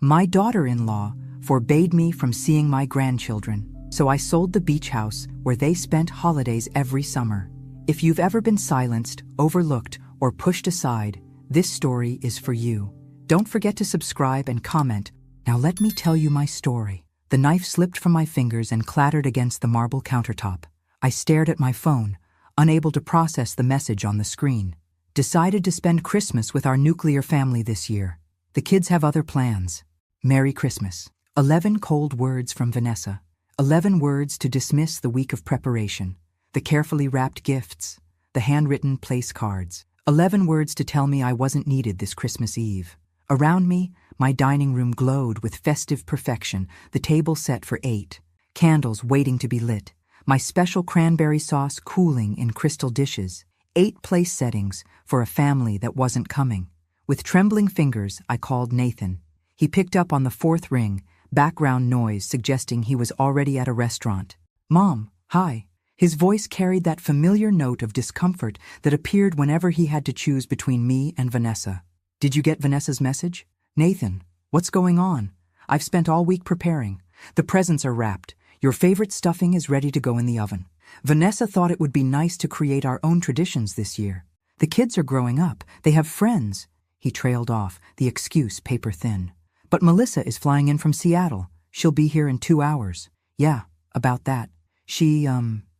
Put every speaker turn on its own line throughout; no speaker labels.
My daughter-in-law forbade me from seeing my grandchildren, so I sold the beach house where they spent holidays every summer. If you've ever been silenced, overlooked, or pushed aside, this story is for you. Don't forget to subscribe and comment. Now let me tell you my story. The knife slipped from my fingers and clattered against the marble countertop. I stared at my phone, unable to process the message on the screen. Decided to spend Christmas with our nuclear family this year. The kids have other plans. Merry Christmas. 11 cold words from Vanessa. 11 words to dismiss the week of preparation. The carefully wrapped gifts. The handwritten place cards. 11 words to tell me I wasn't needed this Christmas Eve. Around me, my dining room glowed with festive perfection, the table set for 8. Candles waiting to be lit. My special cranberry sauce cooling in crystal dishes. 8 place settings for a family that wasn't coming. With trembling fingers, I called Nathan. He picked up on the 4th ring, background noise suggesting he was already at a restaurant. "Mom, hi." His voice carried that familiar note of discomfort that appeared whenever he had to choose between me and Vanessa. "Did you get Vanessa's message?" "Nathan, what's going on? I've spent all week preparing. The presents are wrapped. Your favorite stuffing is ready to go in the oven. Vanessa thought it would be nice to create our own traditions this year. The kids are growing up. They have friends." He trailed off, the excuse paper thin. "But Melissa is flying in from Seattle. She'll be here in 2 hours. Yeah, about that. She,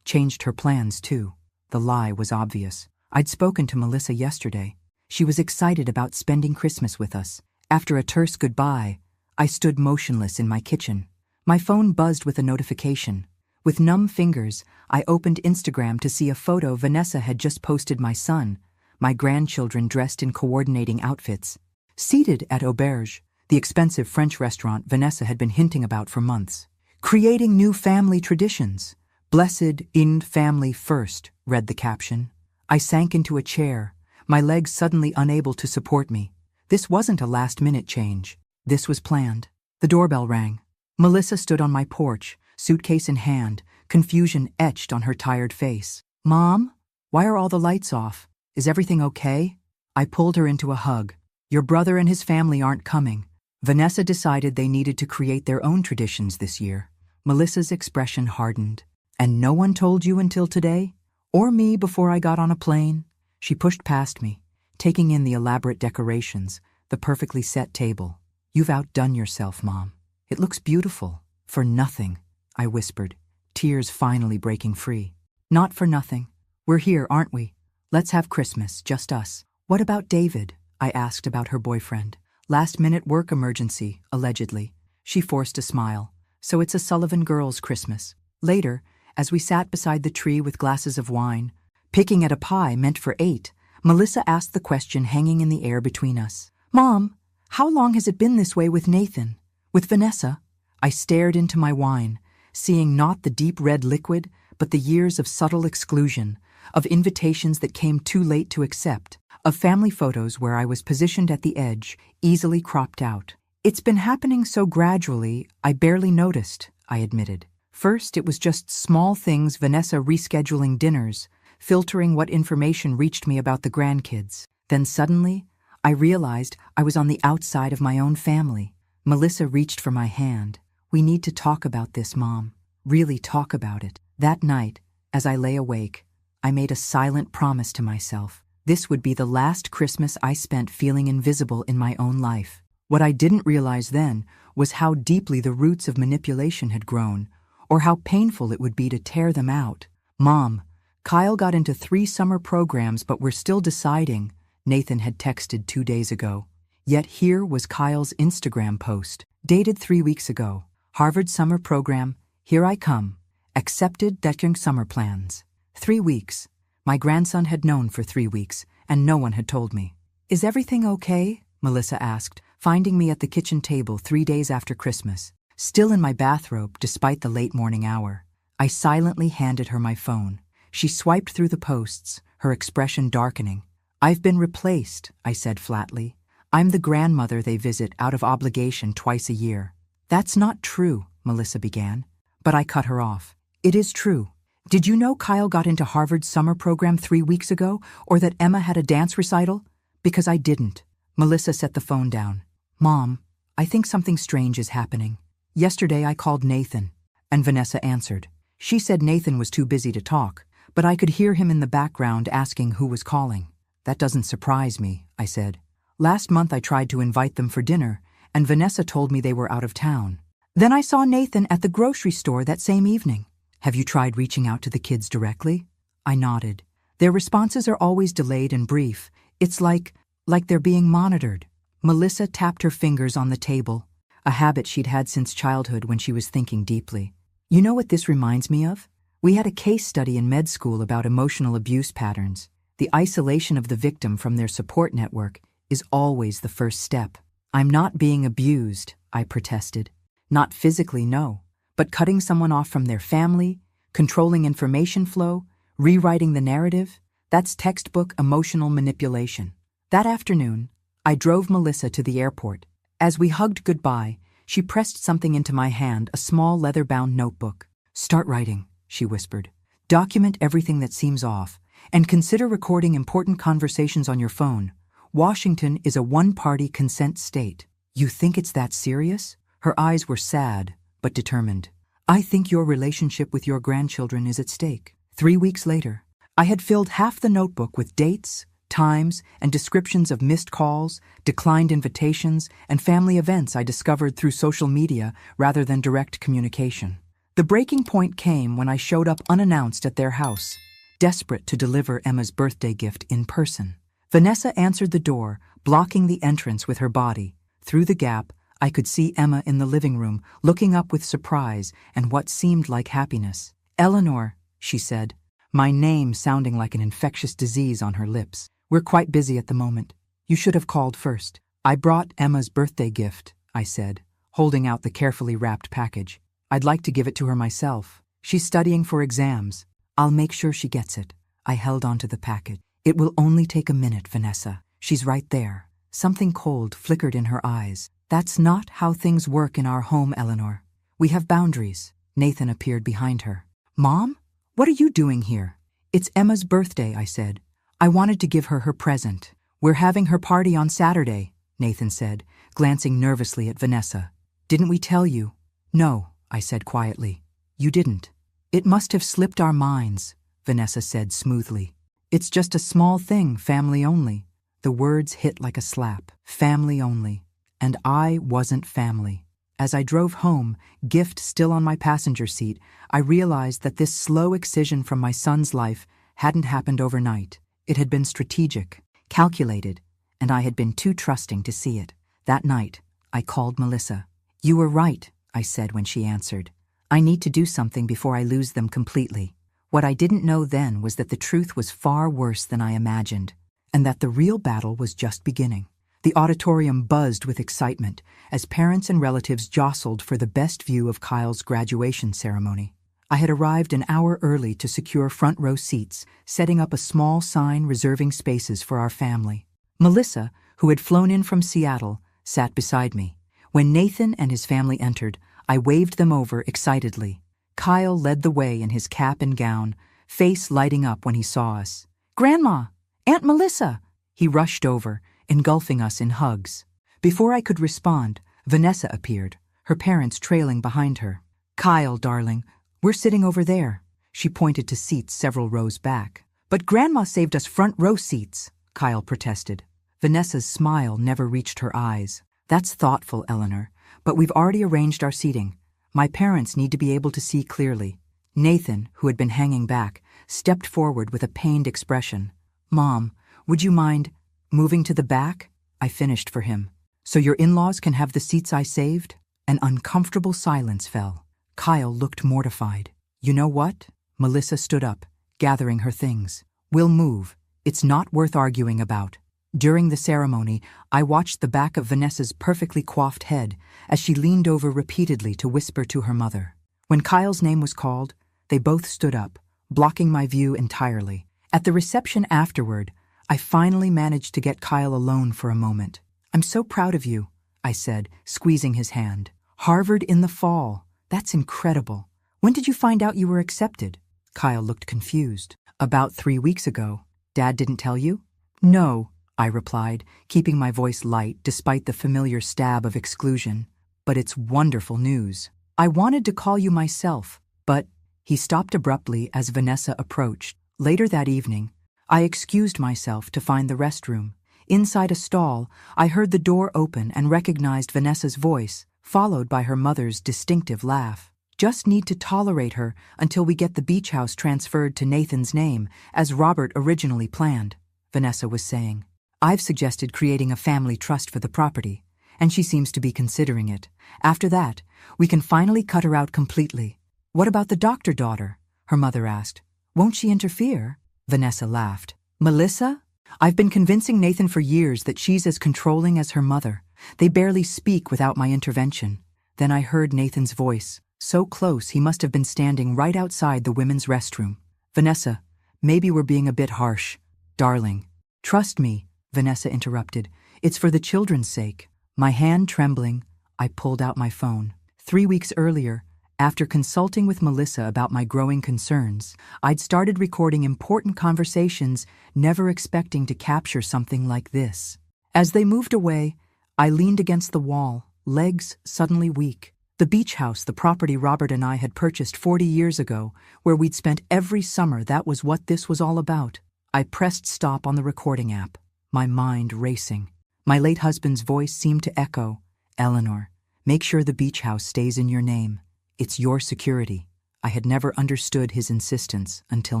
changed her plans too." The lie was obvious. I'd spoken to Melissa yesterday. She was excited about spending Christmas with us. After a terse goodbye, I stood motionless in my kitchen. My phone buzzed with a notification. With numb fingers, I opened Instagram to see a photo Vanessa had just posted my son, my grandchildren dressed in coordinating outfits, seated at Auberge, the expensive French restaurant Vanessa had been hinting about for months. "Creating new family traditions. Blessed in family first," read the caption. I sank into a chair, my legs suddenly unable to support me. This wasn't a last-minute change. This was planned. The doorbell rang. Melissa stood on my porch, suitcase in hand, confusion etched on her tired face. "Mom? Why are all the lights off? Is everything okay?" I pulled her into a hug. "Your brother and his family aren't coming. Vanessa decided they needed to create their own traditions this year." Melissa's expression hardened. "And no one told you until today? Or me before I got on a plane?" She pushed past me, taking in the elaborate decorations, the perfectly set table. "You've outdone yourself, Mom. It looks beautiful. For nothing," I whispered, tears finally breaking free. "Not for nothing. We're here, aren't we? Let's have Christmas, just us." "What about David?" I asked about her boyfriend. "Last-minute work emergency, allegedly." She forced a smile. "So it's a Sullivan girls' Christmas." Later, as we sat beside the tree with glasses of wine, picking at a pie meant for 8, Melissa asked the question hanging in the air between us. "Mom, how long has it been this way with Nathan? With Vanessa?" I stared into my wine, seeing not the deep red liquid, but the years of subtle exclusion, of invitations that came too late to accept, of family photos where I was positioned at the edge, easily cropped out. "It's been happening so gradually, I barely noticed," I admitted. First, it was just small things, Vanessa rescheduling dinners, filtering what information reached me about the grandkids. Then suddenly, I realized I was on the outside of my own family. Melissa reached for my hand. "We need to talk about this, Mom. Really talk about it." That night, as I lay awake, I made a silent promise to myself. This would be the last Christmas I spent feeling invisible in my own life. What I didn't realize then was how deeply the roots of manipulation had grown, or how painful it would be to tear them out. "Mom, Kyle got into 3 summer programs, but we're still deciding," Nathan had texted 2 days ago. Yet here was Kyle's Instagram post, dated 3 weeks ago. "Harvard summer program, here I come. Accepted during summer plans." 3 weeks. My grandson had known for 3 weeks, and no one had told me. "Is everything okay?" Melissa asked, finding me at the kitchen table 3 days after Christmas, still in my bathrobe despite the late morning hour. I silently handed her my phone. She swiped through the posts, her expression darkening. "I've been replaced," I said flatly. "I'm the grandmother they visit out of obligation twice a year." "That's not true," Melissa began, but I cut her off. "It is true. Did you know Kyle got into Harvard's summer program 3 weeks ago, or that Emma had a dance recital? Because I didn't." Melissa set the phone down. "Mom, I think something strange is happening. Yesterday I called Nathan, and Vanessa answered. She said Nathan was too busy to talk, but I could hear him in the background asking who was calling. That doesn't surprise me, I said. Last month I tried to invite them for dinner, and Vanessa told me they were out of town. Then I saw Nathan at the grocery store that same evening. Have you tried reaching out to the kids directly? I nodded. Their responses are always delayed and brief. It's like they're being monitored. Melissa tapped her fingers on the table, a habit she'd had since childhood when she was thinking deeply. You know what this reminds me of? We had a case study in med school about emotional abuse patterns. The isolation of the victim from their support network is always the first step. I'm not being abused, I protested. Not physically, no, but cutting someone off from their family, controlling information flow, rewriting the narrative, that's textbook emotional manipulation. That afternoon, I drove Melissa to the airport. As we hugged goodbye, she pressed something into my hand, a small leather-bound notebook. Start writing, she whispered. Document everything that seems off, and consider recording important conversations on your phone. Washington is a one-party consent state. You think it's that serious? Her eyes were sad, but determined. I think your relationship with your grandchildren is at stake. 3 weeks later, I had filled half the notebook with dates, times, and descriptions of missed calls, declined invitations, and family events I discovered through social media rather than direct communication. The breaking point came when I showed up unannounced at their house, desperate to deliver Emma's birthday gift in person. Vanessa answered the door, blocking the entrance with her body. Through the gap, I could see Emma in the living room, looking up with surprise and what seemed like happiness. Eleanor, she said, my name sounding like an infectious disease on her lips. We're quite busy at the moment. You should have called first. I brought Emma's birthday gift, I said, holding out the carefully wrapped package. I'd like to give it to her myself. She's studying for exams. I'll make sure she gets it. I held onto the package. It will only take a minute, Vanessa. She's right there. Something cold flickered in her eyes. That's not how things work in our home, Eleanor. We have boundaries. Nathan appeared behind her. Mom? What are you doing here? It's Emma's birthday, I said. I wanted to give her her present. We're having her party on Saturday, Nathan said, glancing nervously at Vanessa. Didn't we tell you? No, I said quietly. You didn't. It must have slipped our minds, Vanessa said smoothly. It's just a small thing, family only. The words hit like a slap. Family only. And I wasn't family. As I drove home, gift still on my passenger seat, I realized that this slow excision from my son's life hadn't happened overnight. It had been strategic, calculated, and I had been too trusting to see it. That night, I called Melissa. You were right, I said when she answered. I need to do something before I lose them completely. What I didn't know then was that the truth was far worse than I imagined, and that the real battle was just beginning. The auditorium buzzed with excitement as parents and relatives jostled for the best view of Kyle's graduation ceremony. I had arrived an hour early to secure front row seats, setting up a small sign reserving spaces for our family. Melissa, who had flown in from Seattle, sat beside me. When Nathan and his family entered, I waved them over excitedly. Kyle led the way in his cap and gown, face lighting up when he saw us. Grandma! Aunt Melissa! He rushed over, engulfing us in hugs. Before I could respond, Vanessa appeared, her parents trailing behind her. Kyle, darling, we're sitting over there. She pointed to seats several rows back. But Grandma saved us front row seats, Kyle protested. Vanessa's smile never reached her eyes. That's thoughtful, Eleanor, but we've already arranged our seating. My parents need to be able to see clearly. Nathan, who had been hanging back, stepped forward with a pained expression. Mom, would you mind moving to the back? I finished for him. So your in-laws can have the seats I saved? An uncomfortable silence fell. Kyle looked mortified. You know what? Melissa stood up, gathering her things. We'll move. It's not worth arguing about. During the ceremony, I watched the back of Vanessa's perfectly coiffed head as she leaned over repeatedly to whisper to her mother. When Kyle's name was called, they both stood up, blocking my view entirely. At the reception afterward, I finally managed to get Kyle alone for a moment. I'm so proud of you, I said, squeezing his hand. Harvard in the fall. That's incredible. When did you find out you were accepted? Kyle looked confused. About 3 weeks ago. Dad didn't tell you? No, I replied, keeping my voice light despite the familiar stab of exclusion. But it's wonderful news. I wanted to call you myself, but he stopped abruptly as Vanessa approached. Later that evening, I excused myself to find the restroom. Inside a stall, I heard the door open and recognized Vanessa's voice, followed by her mother's distinctive laugh. Just need to tolerate her until we get the beach house transferred to Nathan's name, as Robert originally planned, Vanessa was saying. I've suggested creating a family trust for the property, and she seems to be considering it. After that, we can finally cut her out completely. What about the doctor daughter? Her mother asked. Won't she interfere? Vanessa laughed. Melissa? I've been convincing Nathan for years that she's as controlling as her mother. They barely speak without my intervention. Then I heard Nathan's voice, so close he must have been standing right outside the women's restroom. Vanessa, maybe we're being a bit harsh. Darling. Trust me, Vanessa interrupted. It's for the children's sake. My hand trembling, I pulled out my phone. 3 weeks earlier, after consulting with Melissa about my growing concerns, I'd started recording important conversations, never expecting to capture something like this. As they moved away, I leaned against the wall, legs suddenly weak. The beach house, the property Robert and I had purchased 40 years ago, where we'd spent every summer, that was what this was all about. I pressed stop on the recording app, my mind racing. My late husband's voice seemed to echo, Eleanor, make sure the beach house stays in your name. It's your security. I had never understood his insistence until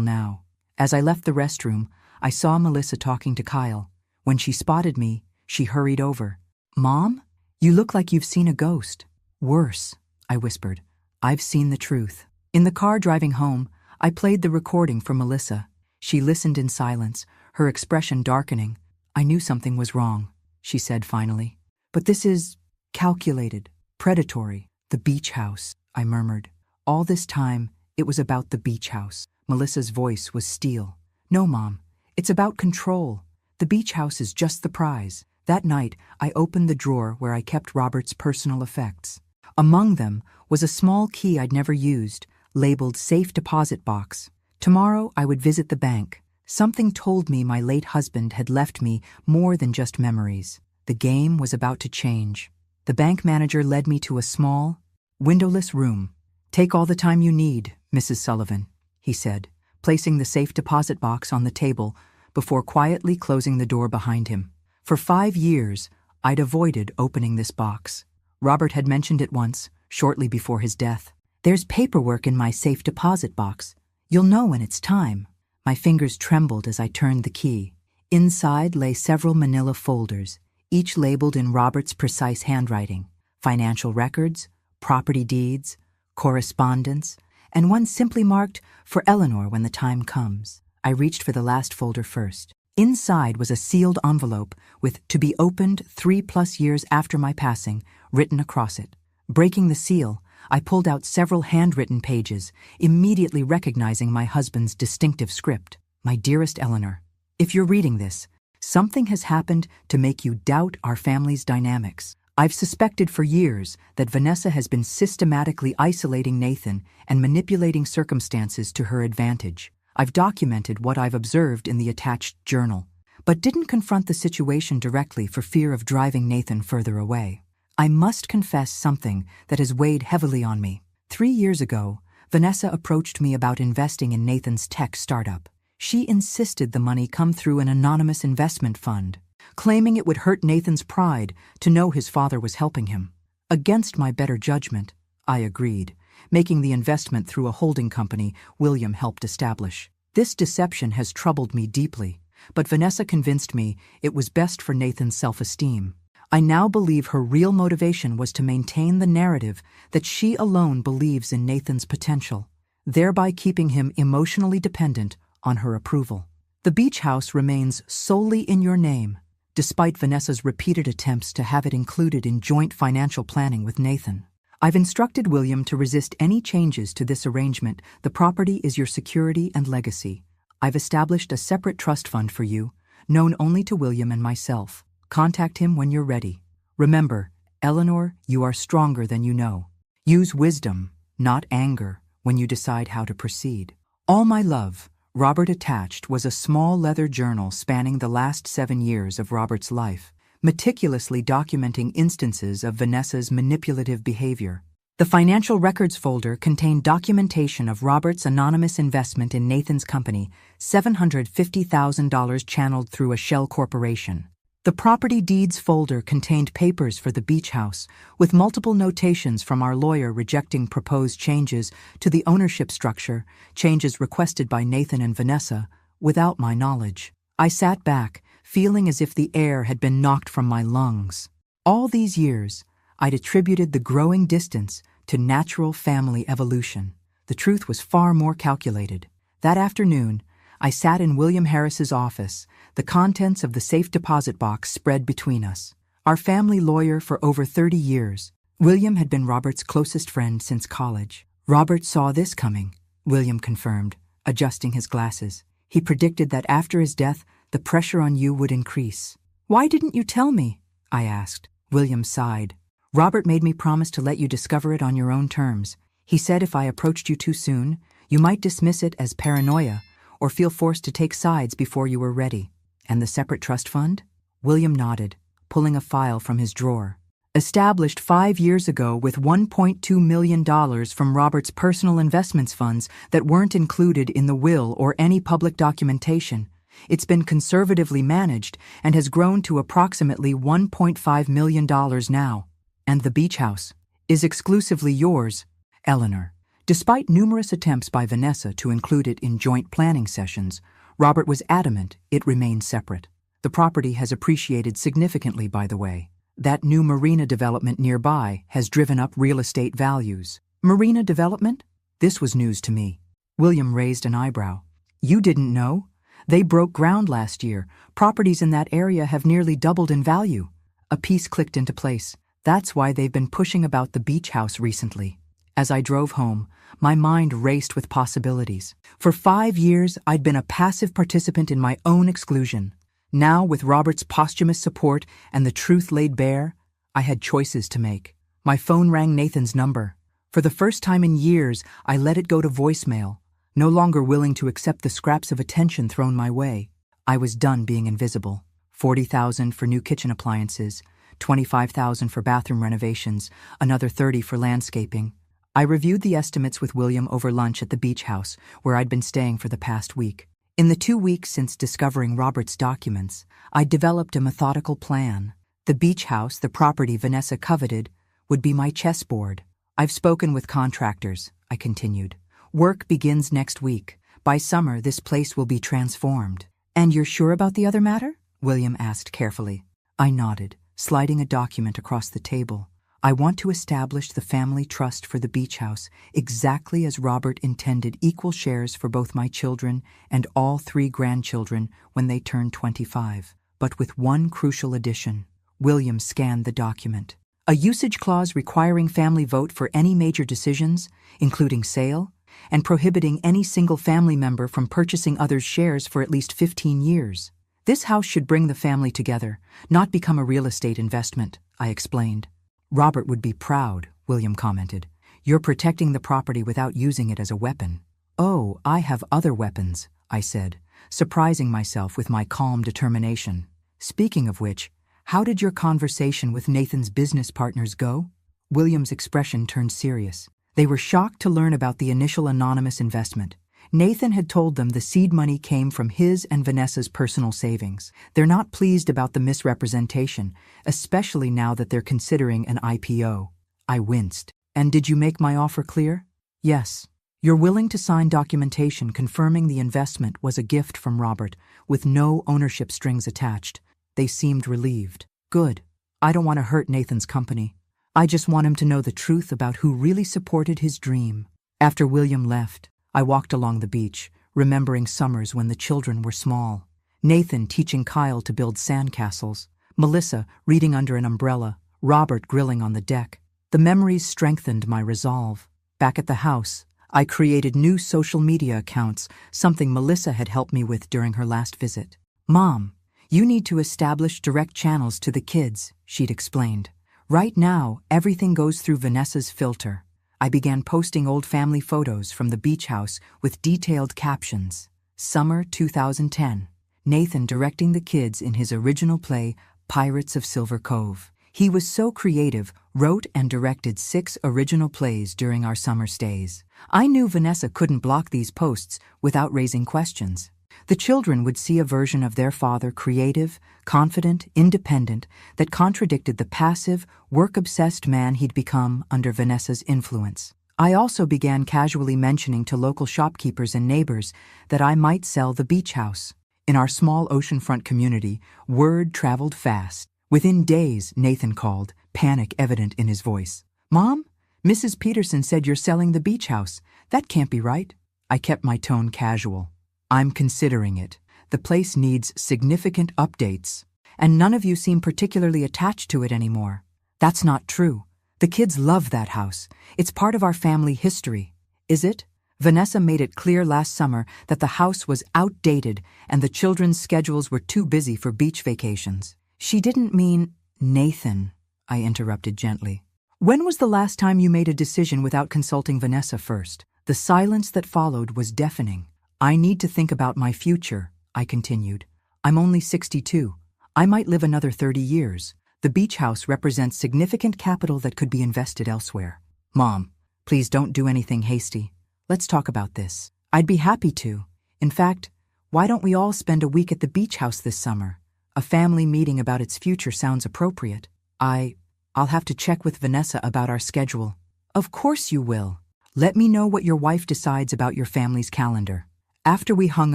now. As I left the restroom, I saw Melissa talking to Kyle. When she spotted me, she hurried over. Mom? You look like you've seen a ghost. Worse, I whispered. I've seen the truth. In the car driving home, I played the recording for Melissa. She listened in silence, her expression darkening. I knew something was wrong, she said finally. But this is calculated, predatory. The beach house, I murmured. All this time, it was about the beach house. Melissa's voice was steel. No, Mom, it's about control. The beach house is just the prize. That night, I opened the drawer where I kept Robert's personal effects. Among them was a small key I'd never used, labeled Safe Deposit Box. Tomorrow, I would visit the bank. Something told me my late husband had left me more than just memories. The game was about to change. The bank manager led me to a small, windowless room. Take all the time you need, Mrs. Sullivan, he said, placing the safe deposit box on the table before quietly closing the door behind him. For 5 years, I'd avoided opening this box. Robert had mentioned it once, shortly before his death. There's paperwork in my safe deposit box. You'll know when it's time. My fingers trembled as I turned the key. Inside lay several manila folders, each labeled in Robert's precise handwriting. Financial records, property deeds, correspondence, and one simply marked, for Eleanor when the time comes. I reached for the last folder first. Inside was a sealed envelope with "to be opened 3+ years after my passing" written across it. Breaking the seal, I pulled out several handwritten pages, immediately recognizing my husband's distinctive script. My dearest Eleanor, if you're reading this, something has happened to make you doubt our family's dynamics. I've suspected for years that Vanessa has been systematically isolating Nathan and manipulating circumstances to her advantage. I've documented what I've observed in the attached journal, but didn't confront the situation directly for fear of driving Nathan further away. I must confess something that has weighed heavily on me. 3 years ago, Vanessa approached me about investing in Nathan's tech startup. She insisted the money come through an anonymous investment fund, claiming it would hurt Nathan's pride to know his father was helping him. Against my better judgment, I agreed, making the investment through a holding company William helped establish. This deception has troubled me deeply, but Vanessa convinced me it was best for Nathan's self-esteem. I now believe her real motivation was to maintain the narrative that she alone believes in Nathan's potential, thereby keeping him emotionally dependent on her approval. The beach house remains solely in your name, despite Vanessa's repeated attempts to have it included in joint financial planning with Nathan. I've instructed William to resist any changes to this arrangement. The property is your security and legacy. I've established a separate trust fund for you, known only to William and myself. Contact him when you're ready. Remember, Eleanor, you are stronger than you know. Use wisdom, not anger, when you decide how to proceed. All my love, Robert attached was a small leather journal spanning the last 7 years of Robert's life, meticulously documenting instances of Vanessa's manipulative behavior. The financial records folder contained documentation of Robert's anonymous investment in Nathan's company, $750,000 channeled through a shell corporation. The property deeds folder contained papers for the beach house, with multiple notations from our lawyer rejecting proposed changes to the ownership structure, changes requested by Nathan and Vanessa, without my knowledge. I sat back, feeling as if the air had been knocked from my lungs. All these years, I'd attributed the growing distance to natural family evolution. The truth was far more calculated. That afternoon, I sat in William Harris's office, the contents of the safe deposit box spread between us. Our family lawyer for over 30 years. William had been Robert's closest friend since college. Robert saw this coming, William confirmed, adjusting his glasses. He predicted that after his death, the pressure on you would increase. Why didn't you tell me? I asked. William sighed. Robert made me promise to let you discover it on your own terms. He said if I approached you too soon, you might dismiss it as paranoia or feel forced to take sides before you were ready. And the separate trust fund? William nodded, pulling a file from his drawer. Established 5 years ago with $1.2 million from Robert's personal investments funds that weren't included in the will or any public documentation. It's been conservatively managed and has grown to approximately $1.5 million now. And the beach house is exclusively yours, Eleanor. Despite numerous attempts by Vanessa to include it in joint planning sessions, Robert was adamant it remained separate. The property has appreciated significantly, by the way. That new marina development nearby has driven up real estate values. Marina development? This was news to me. William raised an eyebrow. You didn't know? They broke ground last year. Properties in that area have nearly doubled in value. A piece clicked into place. That's why they've been pushing about the beach house recently. As I drove home, my mind raced with possibilities. For 5 years, I'd been a passive participant in my own exclusion. Now, with Robert's posthumous support and the truth laid bare, I had choices to make. My phone rang Nathan's number. For the first time in years, I let it go to voicemail, no longer willing to accept the scraps of attention thrown my way. I was done being invisible. $40,000 for new kitchen appliances, $25,000 for bathroom renovations, another $30,000 for landscaping. I reviewed the estimates with William over lunch at the beach house, where I'd been staying for the past week. In the 2 weeks since discovering Robert's documents, I'd developed a methodical plan. The beach house, the property Vanessa coveted, would be my chessboard. I've spoken with contractors, I continued. Work begins next week. By summer, this place will be transformed. And you're sure about the other matter? William asked carefully. I nodded, sliding a document across the table. I want to establish the family trust for the beach house exactly as Robert intended, equal shares for both my children and all 3 grandchildren when they turn 25, but with one crucial addition. William scanned the document. A usage clause requiring family vote for any major decisions, including sale, and prohibiting any single family member from purchasing others' shares for at least 15 years. This house should bring the family together, not become a real estate investment, I explained. Robert would be proud, William commented. You're protecting the property without using it as a weapon. Oh, I have other weapons, I said, surprising myself with my calm determination. Speaking of which, how did your conversation with Nathan's business partners go? William's expression turned serious. They were shocked to learn about the initial anonymous investment. Nathan had told them the seed money came from his and Vanessa's personal savings. They're not pleased about the misrepresentation, especially now that they're considering an IPO. I winced. And did you make my offer clear? Yes. You're willing to sign documentation confirming the investment was a gift from Robert, with no ownership strings attached. They seemed relieved. Good. I don't want to hurt Nathan's company. I just want him to know the truth about who really supported his dream. After William left, I walked along the beach, remembering summers when the children were small. Nathan teaching Kyle to build sandcastles, Melissa reading under an umbrella, Robert grilling on the deck. The memories strengthened my resolve. Back at the house, I created new social media accounts, something Melissa had helped me with during her last visit. Mom, you need to establish direct channels to the kids, she'd explained. Right now, everything goes through Vanessa's filter. I began posting old family photos from the beach house with detailed captions. Summer 2010. Nathan directing the kids in his original play, Pirates of Silver Cove. He was so creative, wrote and directed 6 original plays during our summer stays. I knew Vanessa couldn't block these posts without raising questions. The children would see a version of their father creative, confident, independent, that contradicted the passive, work-obsessed man he'd become under Vanessa's influence. I also began casually mentioning to local shopkeepers and neighbors that I might sell the beach house. In our small oceanfront community, word traveled fast. Within days, Nathan called, panic evident in his voice. "Mom, Mrs. Peterson said you're selling the beach house. That can't be right." I kept my tone casual. "I'm considering it. The place needs significant updates, and none of you seem particularly attached to it anymore." "That's not true. The kids love that house. It's part of our family history." "Is it?" Vanessa made it clear last summer that the house was outdated and the children's schedules were too busy for beach vacations. She didn't mean Nathan, I interrupted gently. "When was the last time you made a decision without consulting Vanessa first?" The silence that followed was deafening. "I need to think about my future," I continued. "I'm only 62. I might live another 30 years. The beach house represents significant capital that could be invested elsewhere." "Mom, please don't do anything hasty. Let's talk about this." "I'd be happy to. In fact, why don't we all spend a week at the beach house this summer? A family meeting about its future sounds appropriate." I'll have to check with Vanessa about our schedule." "Of course you will. Let me know what your wife decides about your family's calendar." After we hung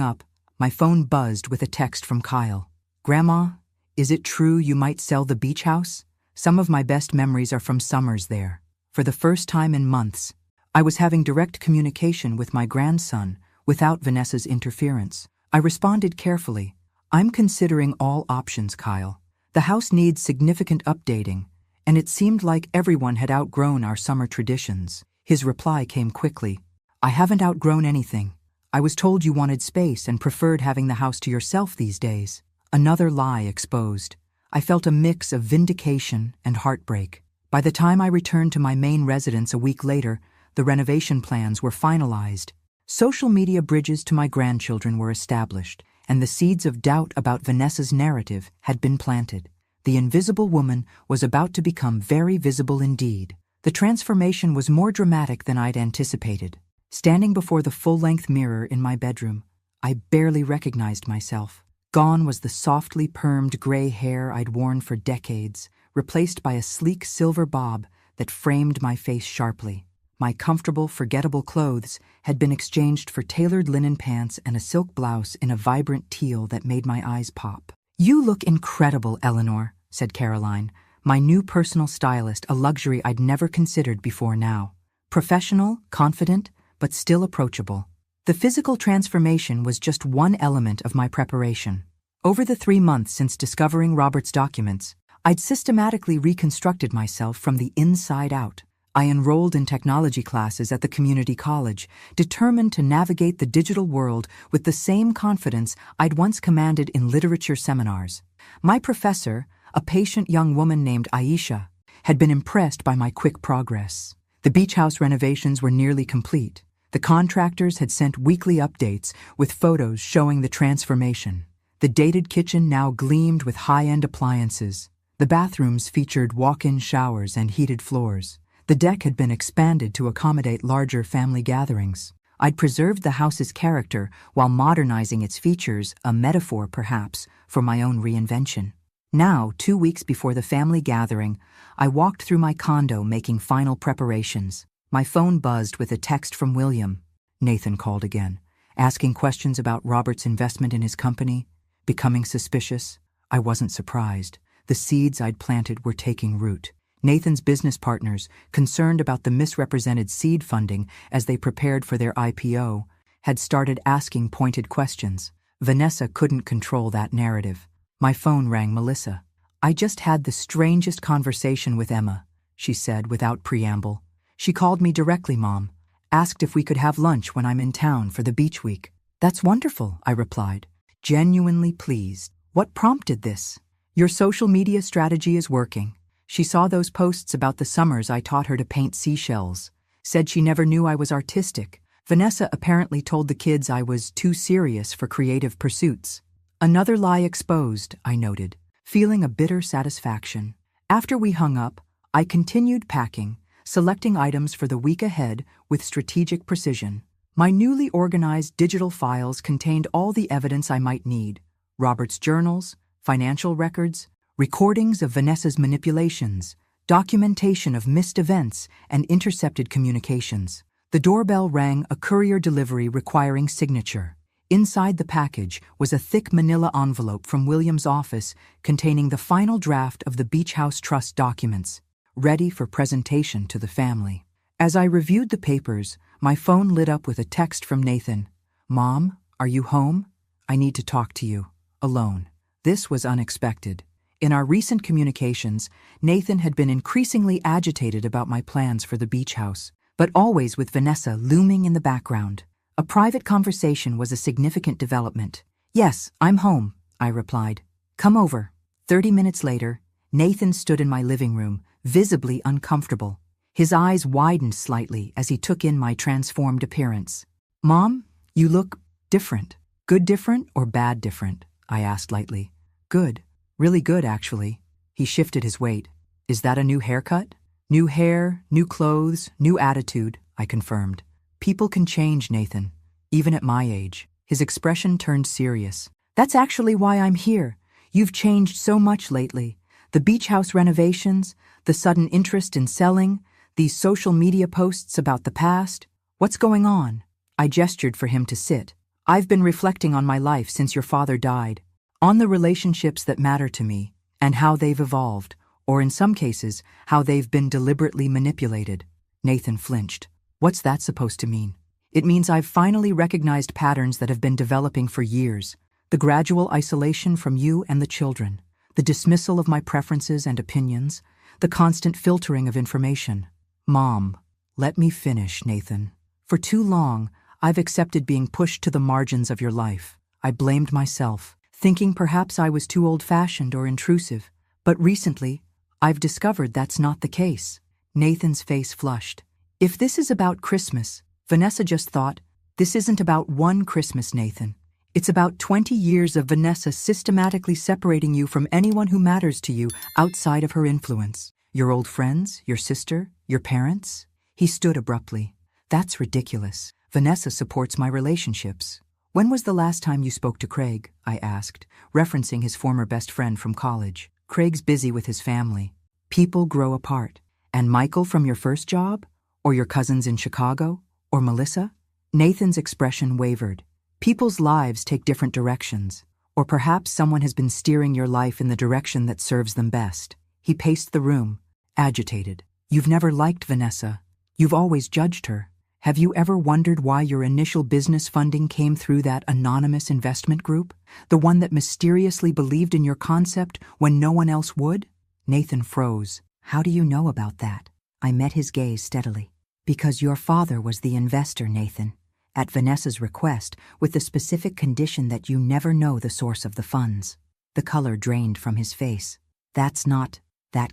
up, my phone buzzed with a text from Kyle. "Grandma, is it true you might sell the beach house? Some of my best memories are from summers there." For the first time in months, I was having direct communication with my grandson without Vanessa's interference. I responded carefully. "I'm considering all options, Kyle. The house needs significant updating, and it seemed like everyone had outgrown our summer traditions." His reply came quickly. "I haven't outgrown anything. I was told you wanted space and preferred having the house to yourself these days." Another lie exposed. I felt a mix of vindication and heartbreak. By the time I returned to my main residence a week later, the renovation plans were finalized. Social media bridges to my grandchildren were established, and the seeds of doubt about Vanessa's narrative had been planted. The invisible woman was about to become very visible indeed. The transformation was more dramatic than I'd anticipated. Standing before the full-length mirror in my bedroom, I barely recognized myself. Gone was the softly permed gray hair I'd worn for decades, replaced by a sleek silver bob that framed my face sharply. My comfortable, forgettable clothes had been exchanged for tailored linen pants and a silk blouse in a vibrant teal that made my eyes pop. "You look incredible, Eleanor," said Caroline, my new personal stylist, a luxury I'd never considered before now. Professional, confident, but still approachable. The physical transformation was just one element of my preparation. Over the 3 months since discovering Robert's documents, I'd systematically reconstructed myself from the inside out. I enrolled in technology classes at the community college, determined to navigate the digital world with the same confidence I'd once commanded in literature seminars. My professor, a patient young woman named Aisha, had been impressed by my quick progress. The beach house renovations were nearly complete. The contractors had sent weekly updates with photos showing the transformation. The dated kitchen now gleamed with high-end appliances. The bathrooms featured walk-in showers and heated floors. The deck had been expanded to accommodate larger family gatherings. I'd preserved the house's character while modernizing its features, a metaphor perhaps for my own reinvention. Now, 2 weeks before the family gathering, I walked through my condo making final preparations. My phone buzzed with a text from William. Nathan called again, asking questions about Robert's investment in his company, becoming suspicious. I wasn't surprised. The seeds I'd planted were taking root. Nathan's business partners, concerned about the misrepresented seed funding as they prepared for their IPO, had started asking pointed questions. Vanessa couldn't control that narrative. My phone rang Melissa. "I just had the strangest conversation with Emma," she said without preamble. "She called me directly, Mom. Asked if we could have lunch when I'm in town for the beach week." "That's wonderful," I replied, genuinely pleased. "What prompted this?" "Your social media strategy is working. She saw those posts about the summers I taught her to paint seashells. Said she never knew I was artistic. Vanessa apparently told the kids I was too serious for creative pursuits. Another lie exposed, I noted, feeling a bitter satisfaction. After we hung up, I continued packing, selecting items for the week ahead with strategic precision. My newly organized digital files contained all the evidence I might need: Robert's journals, financial records, recordings of Vanessa's manipulations, documentation of missed events, and intercepted communications. The doorbell rang, a courier delivery requiring signature. Inside the package was a thick manila envelope from William's office containing the final draft of the Beach House Trust documents, ready for presentation to the family. As I reviewed the papers, my phone lit up with a text from Nathan. "Mom, are you home? I need to talk to you. Alone." This was unexpected. In our recent communications, Nathan had been increasingly agitated about my plans for the beach house, but always with Vanessa looming in the background. A private conversation was a significant development. "Yes, I'm home," I replied. "Come over." 30 minutes later, Nathan stood in my living room, visibly uncomfortable. His eyes widened slightly as he took in my transformed appearance. "Mom, you look different." "Good different or bad different?" I asked lightly. "Good. Really good, actually." He shifted his weight. "Is that a new haircut?" "New hair, new clothes, new attitude," I confirmed. "People can change, Nathan, even at my age." His expression turned serious. "That's actually why I'm here. You've changed so much lately. The beach house renovations, the sudden interest in selling, these social media posts about the past. What's going on?" I gestured for him to sit. "I've been reflecting on my life since your father died, on the relationships that matter to me, and how they've evolved, or in some cases, how they've been deliberately manipulated." Nathan flinched. "What's that supposed to mean?" "It means I've finally recognized patterns that have been developing for years. The gradual isolation from you and the children, the dismissal of my preferences and opinions, the constant filtering of information." "Mom, let me finish, Nathan. For too long, I've accepted being pushed to the margins of your life. I blamed myself, thinking perhaps I was too old-fashioned or intrusive. But recently, I've discovered that's not the case." Nathan's face flushed. "If this is about Christmas," Vanessa just thought, "this isn't about one Christmas, Nathan. It's about 20 years of Vanessa systematically separating you from anyone who matters to you outside of her influence. Your old friends, your sister, your parents." He stood abruptly. "That's ridiculous. Vanessa supports my relationships." "When was the last time you spoke to Craig?" I asked, referencing his former best friend from college. "Craig's busy with his family. People grow apart. And Michael from your first job? Or your cousins in Chicago? Or Melissa?" Nathan's expression wavered. "People's lives take different directions. Or perhaps someone has been steering your life in the direction that serves them best." He paced the room, agitated. "You've never liked Vanessa. You've always judged her. Have you ever wondered why your initial business funding came through that anonymous investment group? The one that mysteriously believed in your concept when no one else would?" Nathan froze. "How do you know about that?" I met his gaze steadily. "Because your father was the investor, Nathan, at Vanessa's request, with the specific condition that you never know the source of the funds." The color drained from his face. That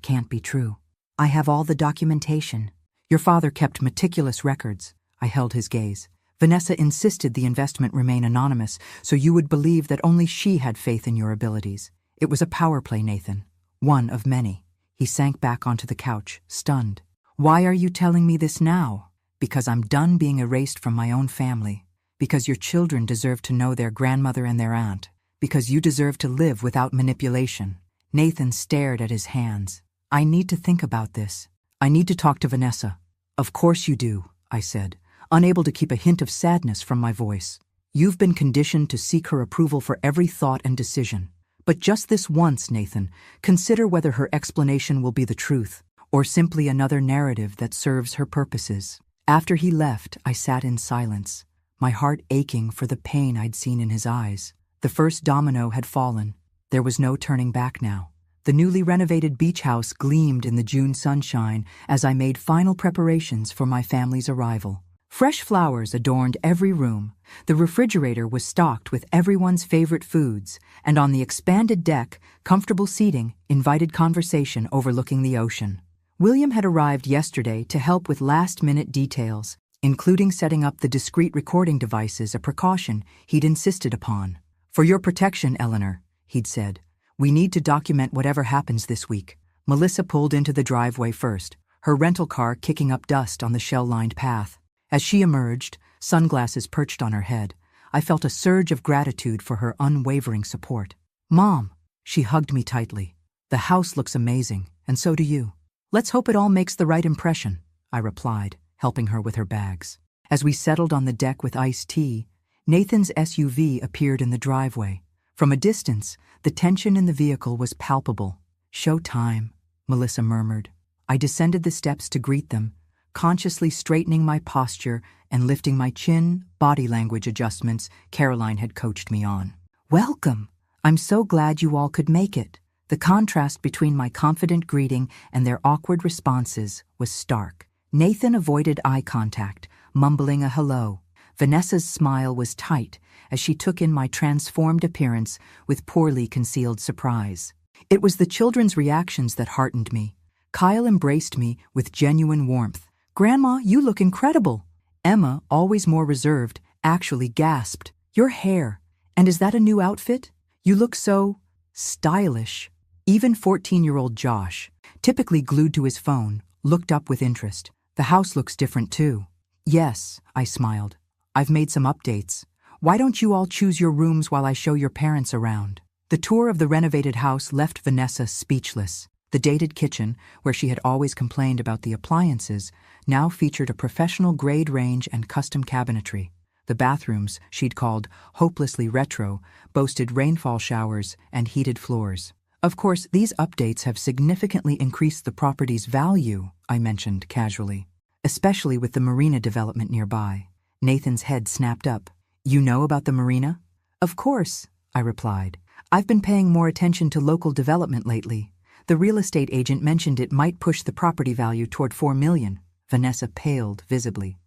can't be true. I have all the documentation. Your father kept meticulous records." I held his gaze. "Vanessa insisted the investment remain anonymous, so you would believe that only she had faith in your abilities. It was a power play, Nathan. One of many." He sank back onto the couch, stunned. "Why are you telling me this now?" "Because I'm done being erased from my own family. Because your children deserve to know their grandmother and their aunt. Because you deserve to live without manipulation." Nathan stared at his hands. "I need to think about this. I need to talk to Vanessa." "Of course you do," I said, unable to keep a hint of sadness from my voice. "You've been conditioned to seek her approval for every thought and decision. But just this once, Nathan, consider whether her explanation will be the truth, or simply another narrative that serves her purposes." After he left, I sat in silence, my heart aching for the pain I'd seen in his eyes. The first domino had fallen. There was no turning back now. The newly renovated beach house gleamed in the June sunshine as I made final preparations for my family's arrival. Fresh flowers adorned every room. The refrigerator was stocked with everyone's favorite foods, and on the expanded deck, comfortable seating invited conversation overlooking the ocean. William had arrived yesterday to help with last-minute details. including setting up the discreet recording devices, a precaution he'd insisted upon. "For your protection, Eleanor," he'd said, "we need to document whatever happens this week." Melissa pulled into the driveway first, her rental car kicking up dust on the shell-lined path. As she emerged, sunglasses perched on her head, I felt a surge of gratitude for her unwavering support. "Mom," she hugged me tightly. "The house looks amazing, and so do you." "Let's hope it all makes the right impression," I replied, helping her with her bags. As we settled on the deck with iced tea, Nathan's SUV appeared in the driveway. From a distance, the tension in the vehicle was palpable. "Show time," Melissa murmured. I descended the steps to greet them, consciously straightening my posture and lifting my chin, body language adjustments Caroline had coached me on. "Welcome! I'm so glad you all could make it." The contrast between my confident greeting and their awkward responses was stark. Nathan avoided eye contact, mumbling a hello. Vanessa's smile was tight as she took in my transformed appearance with poorly concealed surprise. It was the children's reactions that heartened me. Kyle embraced me with genuine warmth. "Grandma, you look incredible." Emma, always more reserved, actually gasped. "Your hair. And is that a new outfit? You look so stylish." Even 14-year-old Josh, typically glued to his phone, looked up with interest. "The house looks different too." "Yes," I smiled. "I've made some updates. Why don't you all choose your rooms while I show your parents around?" The tour of the renovated house left Vanessa speechless. The dated kitchen, where she had always complained about the appliances, now featured a professional-grade range and custom cabinetry. The bathrooms, she'd called hopelessly retro, boasted rainfall showers and heated floors. "Of course, these updates have significantly increased the property's value," I mentioned casually, "especially with the marina development nearby." Nathan's head snapped up. "You know about the marina?" "Of course," I replied. "I've been paying more attention to local development lately. The real estate agent mentioned it might push the property value toward $4 million. Vanessa paled visibly.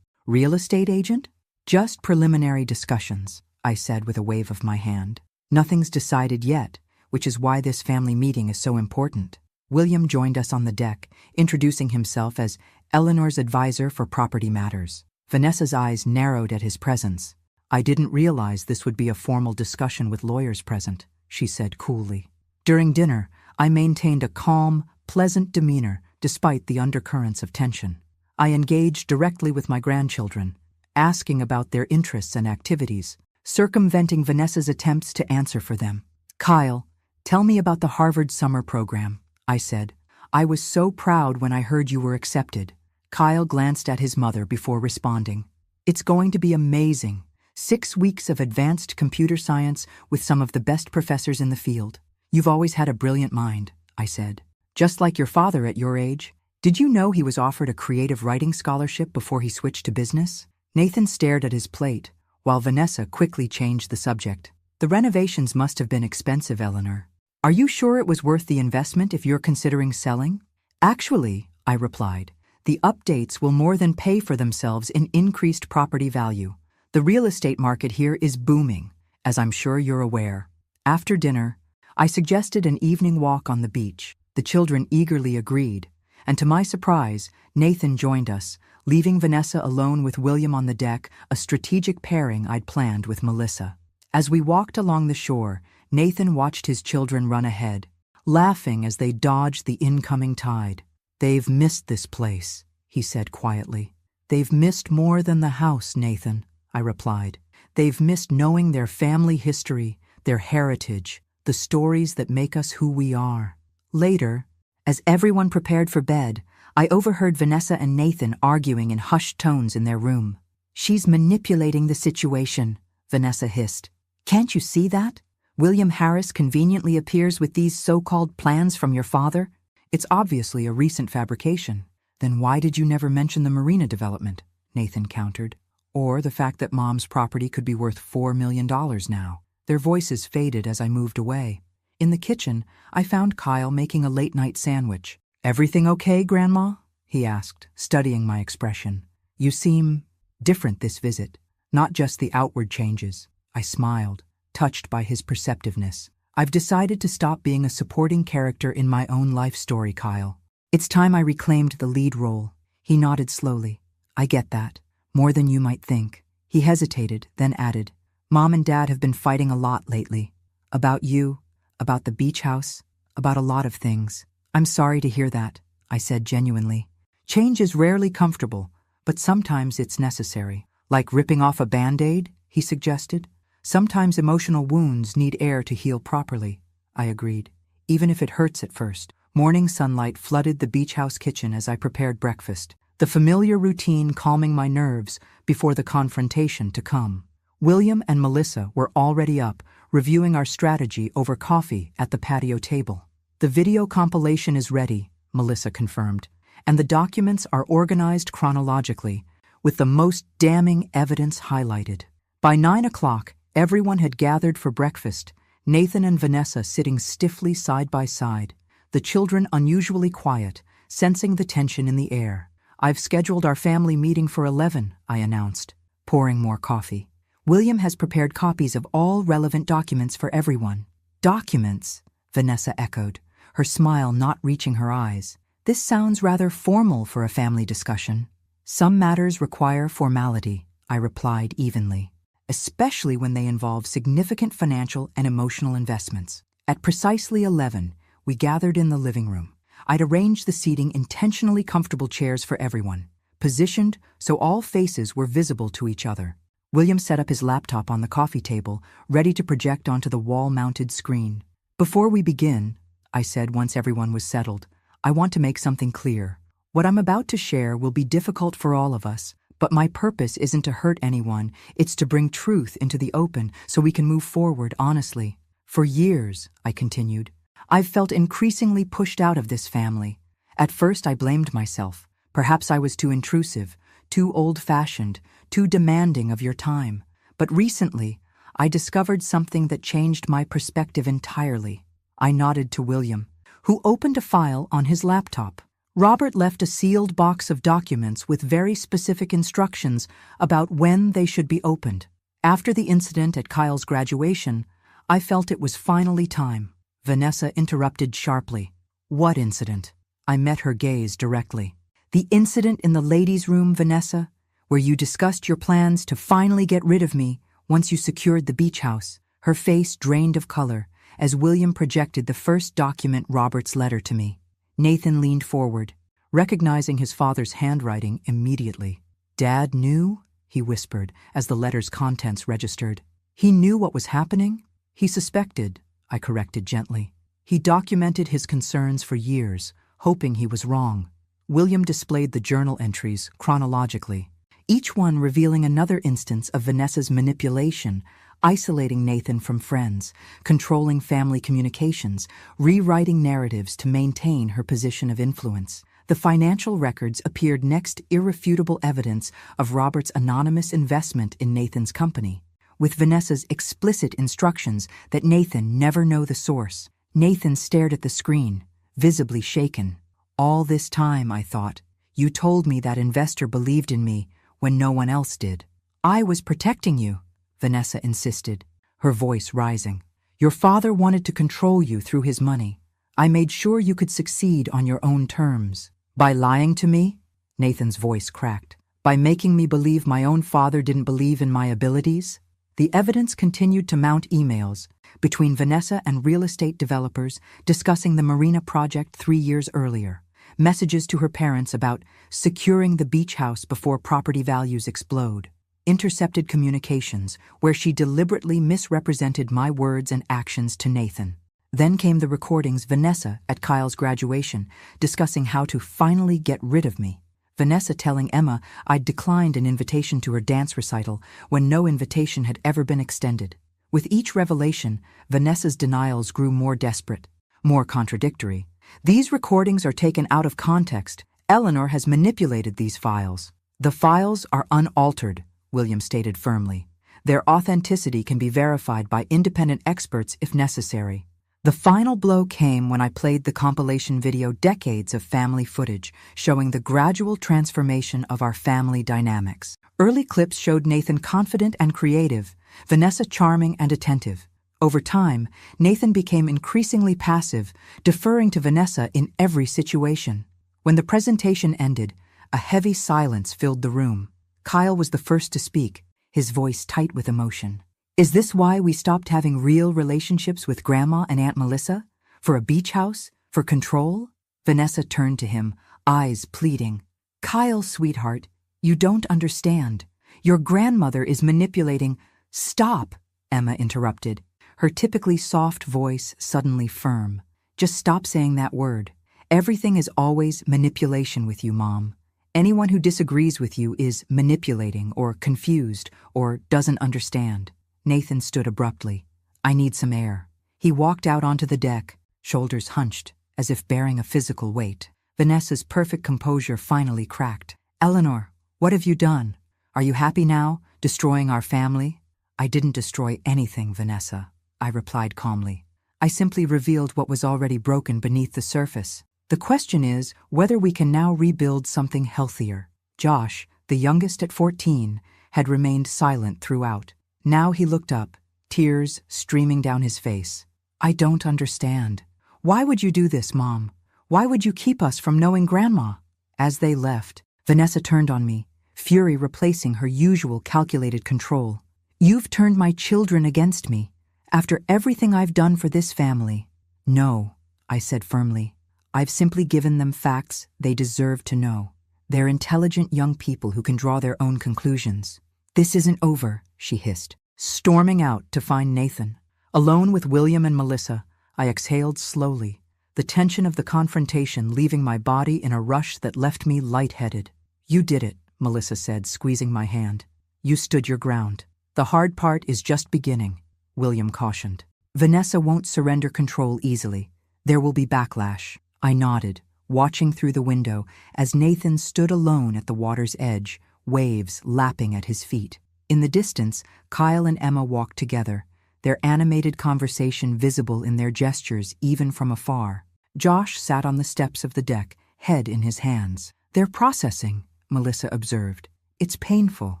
"Real estate agent?" "Just preliminary discussions," I said with a wave of my hand. "Nothing's decided yet, which is why this family meeting is so important." William joined us on the deck, introducing himself as Eleanor's advisor for property matters. Vanessa's eyes narrowed at his presence. "I didn't realize this would be a formal discussion with lawyers present," she said coolly. During dinner, I maintained a calm, pleasant demeanor despite the undercurrents of tension. I engaged directly with my grandchildren, asking about their interests and activities, circumventing Vanessa's attempts to answer for them. "Kyle, tell me about the Harvard summer program," I said. "I was so proud when I heard you were accepted." Kyle glanced at his mother before responding. "It's going to be amazing. 6 weeks of advanced computer science with some of the best professors in the field." "You've always had a brilliant mind," I said. "Just like your father at your age. Did you know he was offered a creative writing scholarship before he switched to business?" Nathan stared at his plate, while Vanessa quickly changed the subject. "The renovations must have been expensive, Eleanor. Are you sure it was worth the investment if you're considering selling?" "Actually," I replied, "the updates will more than pay for themselves in increased property value. The real estate market here is booming, as I'm sure you're aware." After dinner, I suggested an evening walk on the beach. The children eagerly agreed, and to my surprise, Nathan joined us, leaving Vanessa alone with William on the deck, a strategic pairing I'd planned with Melissa. As we walked along the shore, Nathan watched his children run ahead, laughing as they dodged the incoming tide. "They've missed this place," he said quietly. "They've missed more than the house, Nathan," I replied. "They've missed knowing their family history, their heritage, the stories that make us who we are." Later, as everyone prepared for bed, I overheard Vanessa and Nathan arguing in hushed tones in their room. "She's manipulating the situation," Vanessa hissed. "Can't you see that? William Harris conveniently appears with these so-called plans from your father. It's obviously a recent fabrication." "Then why did you never mention the marina development?" Nathan countered. "Or the fact that Mom's property could be worth $4 million now." Their voices faded as I moved away. In the kitchen, I found Kyle making a late-night sandwich. "Everything okay, Grandma?" he asked, studying my expression. "You seem different this visit, not just the outward changes." I smiled, touched by his perceptiveness. "I've decided to stop being a supporting character in my own life story, Kyle. It's time I reclaimed the lead role." He nodded slowly. I get that. More than you might think. He hesitated, then added, Mom and Dad have been fighting a lot lately. About you, about the beach house, about a lot of things. I'm sorry to hear that, I said genuinely. Change is rarely comfortable, but sometimes it's necessary. Like ripping off a Band-Aid, he suggested. Sometimes emotional wounds need air to heal properly, I agreed, even if it hurts at first. Morning sunlight flooded the beach house kitchen as I prepared breakfast, the familiar routine calming my nerves before the confrontation to come. William and Melissa were already up, reviewing our strategy over coffee at the patio table. The video compilation is ready, Melissa confirmed, and the documents are organized chronologically, with the most damning evidence highlighted. By 9 o'clock, everyone had gathered for breakfast, Nathan and Vanessa sitting stiffly side by side, the children unusually quiet, sensing the tension in the air. I've scheduled our family meeting for 11, I announced, pouring more coffee. William has prepared copies of all relevant documents for everyone. Documents, Vanessa echoed, her smile not reaching her eyes. This sounds rather formal for a family discussion. Some matters require formality, I replied evenly, especially when they involve significant financial and emotional investments. At precisely 11, we gathered in the living room. I'd arranged the seating intentionally comfortable chairs for everyone, positioned so all faces were visible to each other. William set up his laptop on the coffee table, ready to project onto the wall-mounted screen. Before we begin, I said once everyone was settled, I want to make something clear. What I'm about to share will be difficult for all of us, but my purpose isn't to hurt anyone, it's to bring truth into the open so we can move forward honestly. For years, I continued, I've felt increasingly pushed out of this family. At first I blamed myself. Perhaps I was too intrusive, too old-fashioned, too demanding of your time. But recently, I discovered something that changed my perspective entirely. I nodded to William, who opened a file on his laptop. Robert left a sealed box of documents with very specific instructions about when they should be opened. After the incident at Kyle's graduation, I felt it was finally time. Vanessa interrupted sharply. What incident? I met her gaze directly. The incident in the ladies' room, Vanessa, where you discussed your plans to finally get rid of me once you secured the beach house. Her face drained of color as William projected the first document, Robert's letter to me. Nathan leaned forward, recognizing his father's handwriting immediately. Dad knew? He whispered as the letter's contents registered. He knew what was happening? He suspected, I corrected gently. He documented his concerns for years, hoping he was wrong. William displayed the journal entries chronologically, each one revealing another instance of Vanessa's manipulation, isolating Nathan from friends, controlling family communications, rewriting narratives to maintain her position of influence. The financial records appeared next irrefutable evidence of Robert's anonymous investment in Nathan's company, with Vanessa's explicit instructions that Nathan never know the source. Nathan stared at the screen, visibly shaken. All this time, I thought, you told me that investor believed in me when no one else did. I was protecting you, Vanessa insisted, her voice rising. Your father wanted to control you through his money. I made sure you could succeed on your own terms. By lying to me? Nathan's voice cracked. By making me believe my own father didn't believe in my abilities? The evidence continued to mount emails between Vanessa and real estate developers discussing the marina project 3 years earlier, messages to her parents about securing the beach house before property values explode, intercepted communications where she deliberately misrepresented my words and actions to Nathan. Then came the recordings Vanessa at Kyle's graduation discussing how to finally get rid of me. Vanessa telling Emma I'd declined an invitation to her dance recital when no invitation had ever been extended. With each revelation, Vanessa's denials grew more desperate, more contradictory. These recordings are taken out of context. Eleanor has manipulated these files. The files are unaltered, William stated firmly. Their authenticity can be verified by independent experts if necessary. The final blow came when I played the compilation video decades of family footage showing the gradual transformation of our family dynamics. Early clips showed Nathan confident and creative, Vanessa charming and attentive. Over time, Nathan became increasingly passive, deferring to Vanessa in every situation. When the presentation ended, A heavy silence filled the room. Kyle was the first to speak, his voice tight with emotion. Is this why we stopped having real relationships with Grandma and Aunt Melissa? For a beach house? For control? Vanessa turned to him, eyes pleading. Kyle, sweetheart, you don't understand. Your grandmother is manipulating. Stop, Emma interrupted, her typically soft voice suddenly firm. Just stop saying that word. Everything is always manipulation with you, Mom. Anyone who disagrees with you is manipulating or confused or doesn't understand. Nathan stood abruptly. I need some air. He walked out onto the deck, shoulders hunched, as if bearing a physical weight. Vanessa's perfect composure finally cracked. Eleanor, what have you done? Are you happy now, destroying our family? I didn't destroy anything, Vanessa, I replied calmly. I simply revealed what was already broken beneath the surface. The question is whether we can now rebuild something healthier. Josh, the youngest at 14, had remained silent throughout. Now he looked up, tears streaming down his face. I don't understand. Why would you do this, Mom? Why would you keep us from knowing Grandma? As they left, Vanessa turned on me, fury replacing her usual calculated control. You've turned my children against me, after everything I've done for this family. No, I said firmly. I've simply given them facts they deserve to know. They're intelligent young people who can draw their own conclusions. This isn't over, she hissed, storming out to find Nathan. Alone with William and Melissa, I exhaled slowly, the tension of the confrontation leaving my body in a rush that left me lightheaded. You did it, Melissa said, squeezing my hand. You stood your ground. The hard part is just beginning, William cautioned. Vanessa won't surrender control easily. There will be backlash. I nodded, watching through the window as Nathan stood alone at the water's edge, waves lapping at his feet. In the distance, Kyle and Emma walked together, their animated conversation visible in their gestures even from afar. Josh sat on the steps of the deck, head in his hands. They're processing, Melissa observed. It's painful,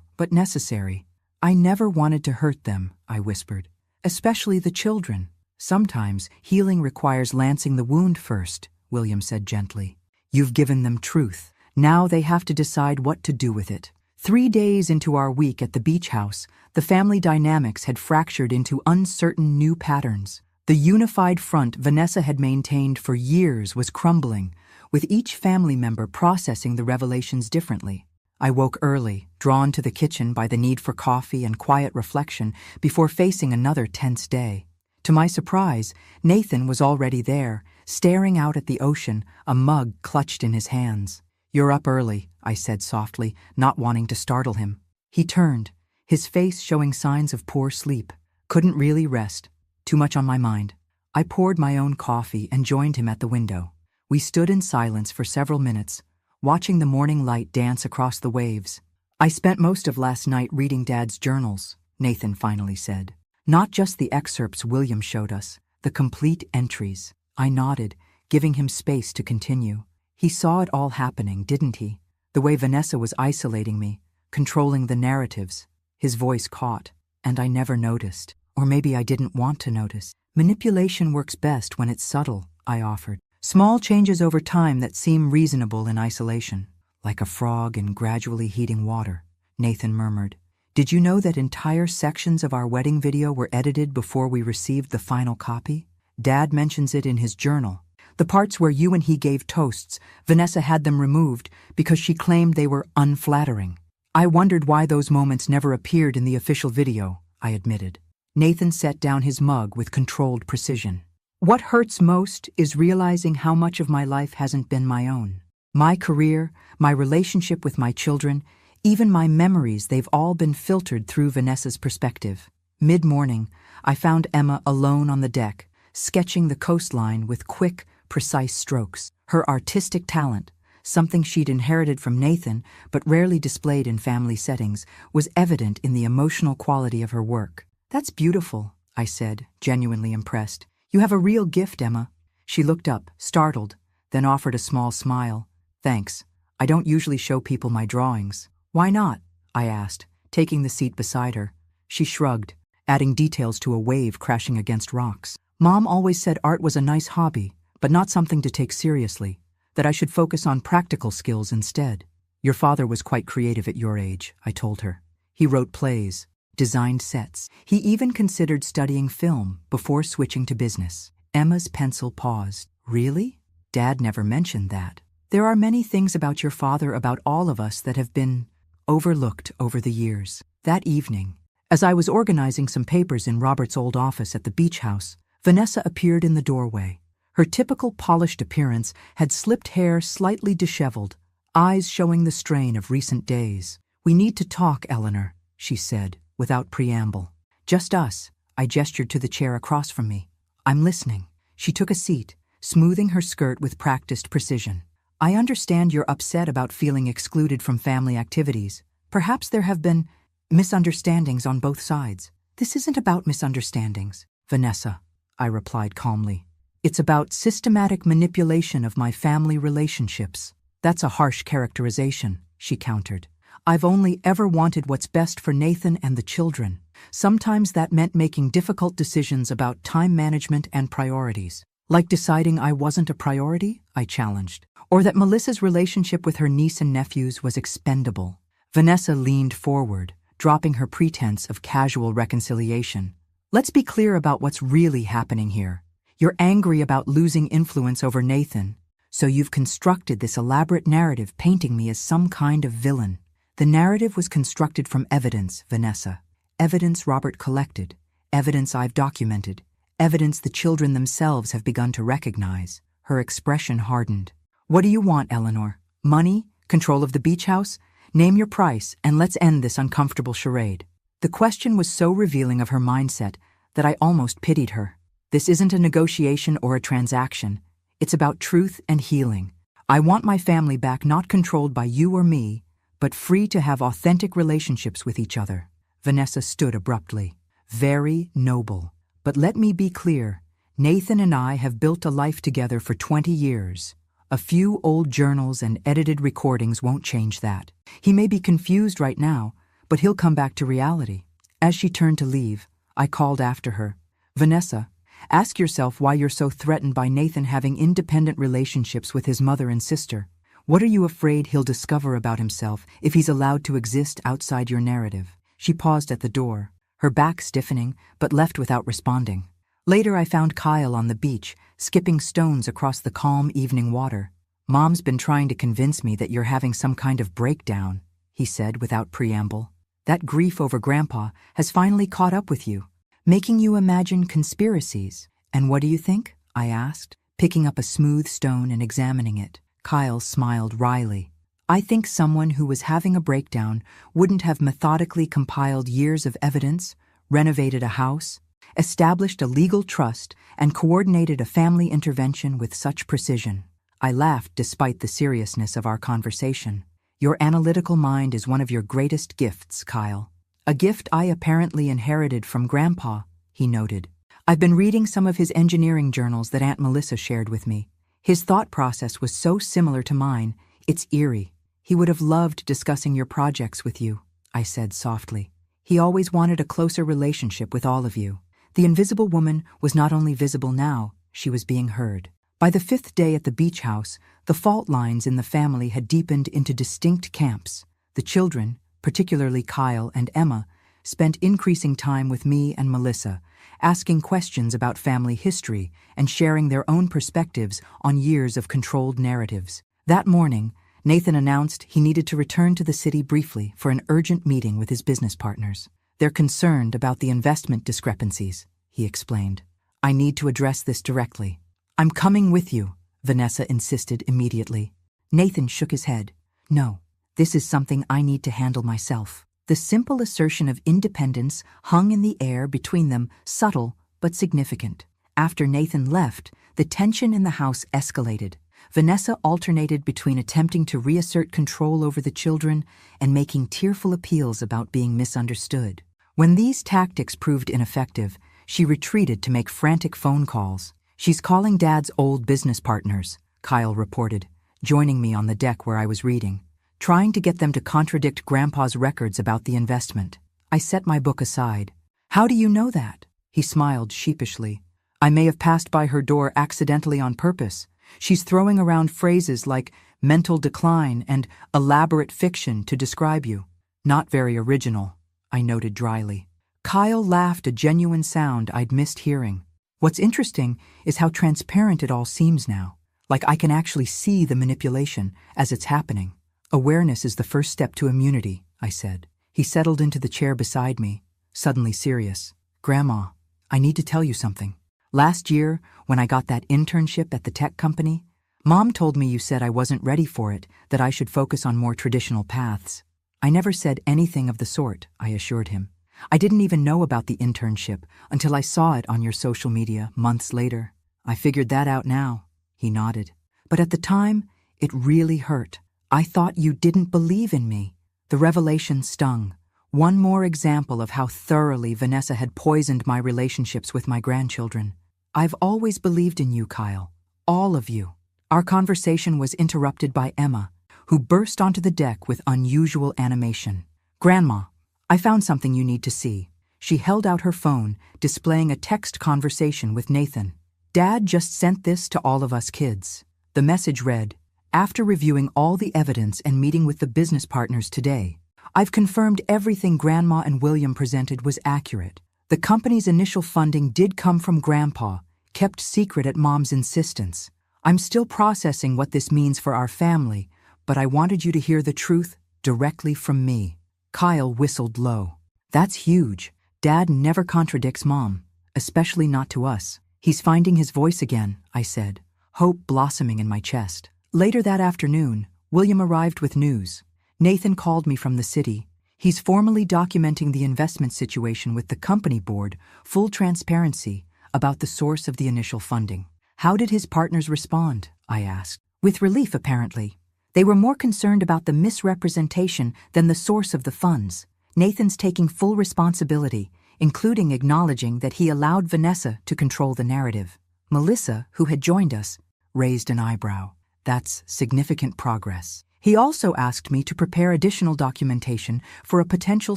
but necessary. I never wanted to hurt them, I whispered. Especially the children. Sometimes healing requires lancing the wound first, William said gently. You've given them truth. Now they have to decide what to do with it. 3 days into our week at the beach house, the family dynamics had fractured into uncertain new patterns. The unified front Vanessa had maintained for years was crumbling, with each family member processing the revelations differently. I woke early, drawn to the kitchen by the need for coffee and quiet reflection before facing another tense day. To my surprise, Nathan was already there, staring out at the ocean, a mug clutched in his hands. You're up early, I said softly, not wanting to startle him. He turned, his face showing signs of poor sleep. Couldn't really rest. Too much on my mind. I poured my own coffee and joined him at the window. We stood in silence for several minutes, watching the morning light dance across the waves. I spent most of last night reading Dad's journals, Nathan finally said. Not just the excerpts William showed us, the complete entries. I nodded, giving him space to continue. He saw it all happening, didn't he? The way Vanessa was isolating me, controlling the narratives. His voice caught, and I never noticed. Or maybe I didn't want to notice. Manipulation works best when it's subtle, I offered. Small changes over time that seem reasonable in isolation. Like a frog in gradually heating water, Nathan murmured. Did you know that entire sections of our wedding video were edited before we received the final copy? Dad mentions it in his journal. The parts where you and he gave toasts, Vanessa had them removed because she claimed they were unflattering. I wondered why those moments never appeared in the official video, I admitted. Nathan set down his mug with controlled precision. What hurts most is realizing how much of my life hasn't been my own. My career, my relationship with my children, even my memories, they've all been filtered through Vanessa's perspective. Mid-morning, I found Emma alone on the deck, sketching the coastline with quick, precise strokes. Her artistic talent, something she'd inherited from Nathan but rarely displayed in family settings, was evident in the emotional quality of her work. That's beautiful, I said, genuinely impressed. You have a real gift, Emma. She looked up, startled, then offered a small smile. Thanks. I don't usually show people my drawings. Why not? I asked, taking the seat beside her. She shrugged, adding details to a wave crashing against rocks. Mom always said art was a nice hobby, but not something to take seriously, that I should focus on practical skills instead. Your father was quite creative at your age, I told her. He wrote plays, designed sets. He even considered studying film before switching to business. Emma's pencil paused. Really? Dad never mentioned that. There are many things about your father, about all of us, that have been overlooked over the years. That evening, as I was organizing some papers in Robert's old office at the beach house, Vanessa appeared in the doorway. Her typical polished appearance had slipped hair slightly disheveled, eyes showing the strain of recent days. "We need to talk, Eleanor," she said, without preamble. "Just us." I gestured to the chair across from me. "I'm listening." She took a seat, smoothing her skirt with practiced precision. "I understand you're upset about feeling excluded from family activities. Perhaps there have been misunderstandings on both sides." "This isn't about misunderstandings, Vanessa," I replied calmly. "It's about systematic manipulation of my family relationships." "That's a harsh characterization," she countered. "I've only ever wanted what's best for Nathan and the children. Sometimes that meant making difficult decisions about time management and priorities. Like deciding I wasn't a priority," I challenged, "or that Melissa's relationship with her niece and nephews was expendable." Vanessa leaned forward, dropping her pretense of casual reconciliation. "Let's be clear about what's really happening here. You're angry about losing influence over Nathan, so you've constructed this elaborate narrative painting me as some kind of villain." "The narrative was constructed from evidence, Vanessa. Evidence Robert collected, evidence I've documented, evidence the children themselves have begun to recognize." Her expression hardened. "What do you want, Eleanor? Money? Control of the beach house? Name your price, and let's end this uncomfortable charade." The question was so revealing of her mindset that I almost pitied her. "This isn't a negotiation or a transaction. It's about truth and healing. I want my family back, not controlled by you or me, but free to have authentic relationships with each other." Vanessa stood abruptly. "Very noble. But let me be clear. Nathan and I have built a life together for 20 years. A few old journals and edited recordings won't change that. He may be confused right now, but he'll come back to reality." As she turned to leave, I called after her. "Vanessa, ask yourself why you're so threatened by Nathan having independent relationships with his mother and sister. What are you afraid he'll discover about himself if he's allowed to exist outside your narrative?" She paused at the door, her back stiffening, but left without responding. Later I found Kyle on the beach, skipping stones across the calm evening water. "Mom's been trying to convince me that you're having some kind of breakdown," he said without preamble. "That grief over Grandpa has finally caught up with you, making you imagine conspiracies." "And what do you think?" I asked, picking up a smooth stone and examining it. Kyle smiled wryly. "I think someone who was having a breakdown wouldn't have methodically compiled years of evidence, renovated a house, established a legal trust, and coordinated a family intervention with such precision." I laughed despite the seriousness of our conversation. "Your analytical mind is one of your greatest gifts, Kyle." "A gift I apparently inherited from Grandpa," he noted. "I've been reading some of his engineering journals that Aunt Melissa shared with me. His thought process was so similar to mine, it's eerie. He would have loved discussing your projects with you," I said softly. "He always wanted a closer relationship with all of you." The invisible woman was not only visible now, she was being heard. By the 5th day at the beach house, the fault lines in the family had deepened into distinct camps. The children, particularly Kyle and Emma, spent increasing time with me and Melissa, asking questions about family history and sharing their own perspectives on years of controlled narratives. That morning, Nathan announced he needed to return to the city briefly for an urgent meeting with his business partners. "They're concerned about the investment discrepancies," he explained. "I need to address this directly." "I'm coming with you," Vanessa insisted immediately. Nathan shook his head. "No, this is something I need to handle myself." The simple assertion of independence hung in the air between them, subtle but significant. After Nathan left, the tension in the house escalated. Vanessa alternated between attempting to reassert control over the children and making tearful appeals about being misunderstood. When these tactics proved ineffective, she retreated to make frantic phone calls. "She's calling Dad's old business partners," Kyle reported, joining me on the deck where I was reading, "trying to get them to contradict Grandpa's records about the investment." I set my book aside. "How do you know that?" He smiled sheepishly. "I may have passed by her door accidentally on purpose. She's throwing around phrases like mental decline, and elaborate fiction to describe you. Not very original, I noted dryly. Kyle laughed, a genuine sound I'd missed hearing. What's interesting is how transparent it all seems now. Like I can actually see the manipulation as it's happening. Awareness is the first step to immunity, I said. He settled into the chair beside me, suddenly serious. Grandma, I need to tell you something. Last year, when I got that internship at the tech company, Mom told me you said I wasn't ready for it, that I should focus on more traditional paths. I never said anything of the sort, I assured him. I didn't even know about the internship until I saw it on your social media months later. I figured that out now, he nodded. But at the time, it really hurt. I thought you didn't believe in me. The revelation stung. One more example of how thoroughly Vanessa had poisoned my relationships with my grandchildren. I've always believed in you, Kyle. All of you. Our conversation was interrupted by Emma, who burst onto the deck with unusual animation. Grandma, I found something you need to see. She held out her phone, displaying a text conversation with Nathan. Dad just sent this to all of us kids. The message read, after reviewing all the evidence and meeting with the business partners today, I've confirmed everything Grandma and William presented was accurate. The company's initial funding did come from Grandpa, kept secret at Mom's insistence. I'm still processing what this means for our family, but I wanted you to hear the truth directly from me. Kyle whistled low. That's huge. Dad never contradicts Mom, especially not to us. He's finding his voice again, I said, hope blossoming in my chest. Later that afternoon, William arrived with news. Nathan called me from the city. He's formally documenting the investment situation with the company board, full transparency about the source of the initial funding. How did his partners respond? I asked. With relief, apparently. They were more concerned about the misrepresentation than the source of the funds. Nathan's taking full responsibility, including acknowledging that he allowed Vanessa to control the narrative. Melissa, who had joined us, raised an eyebrow. That's significant progress. He also asked me to prepare additional documentation for a potential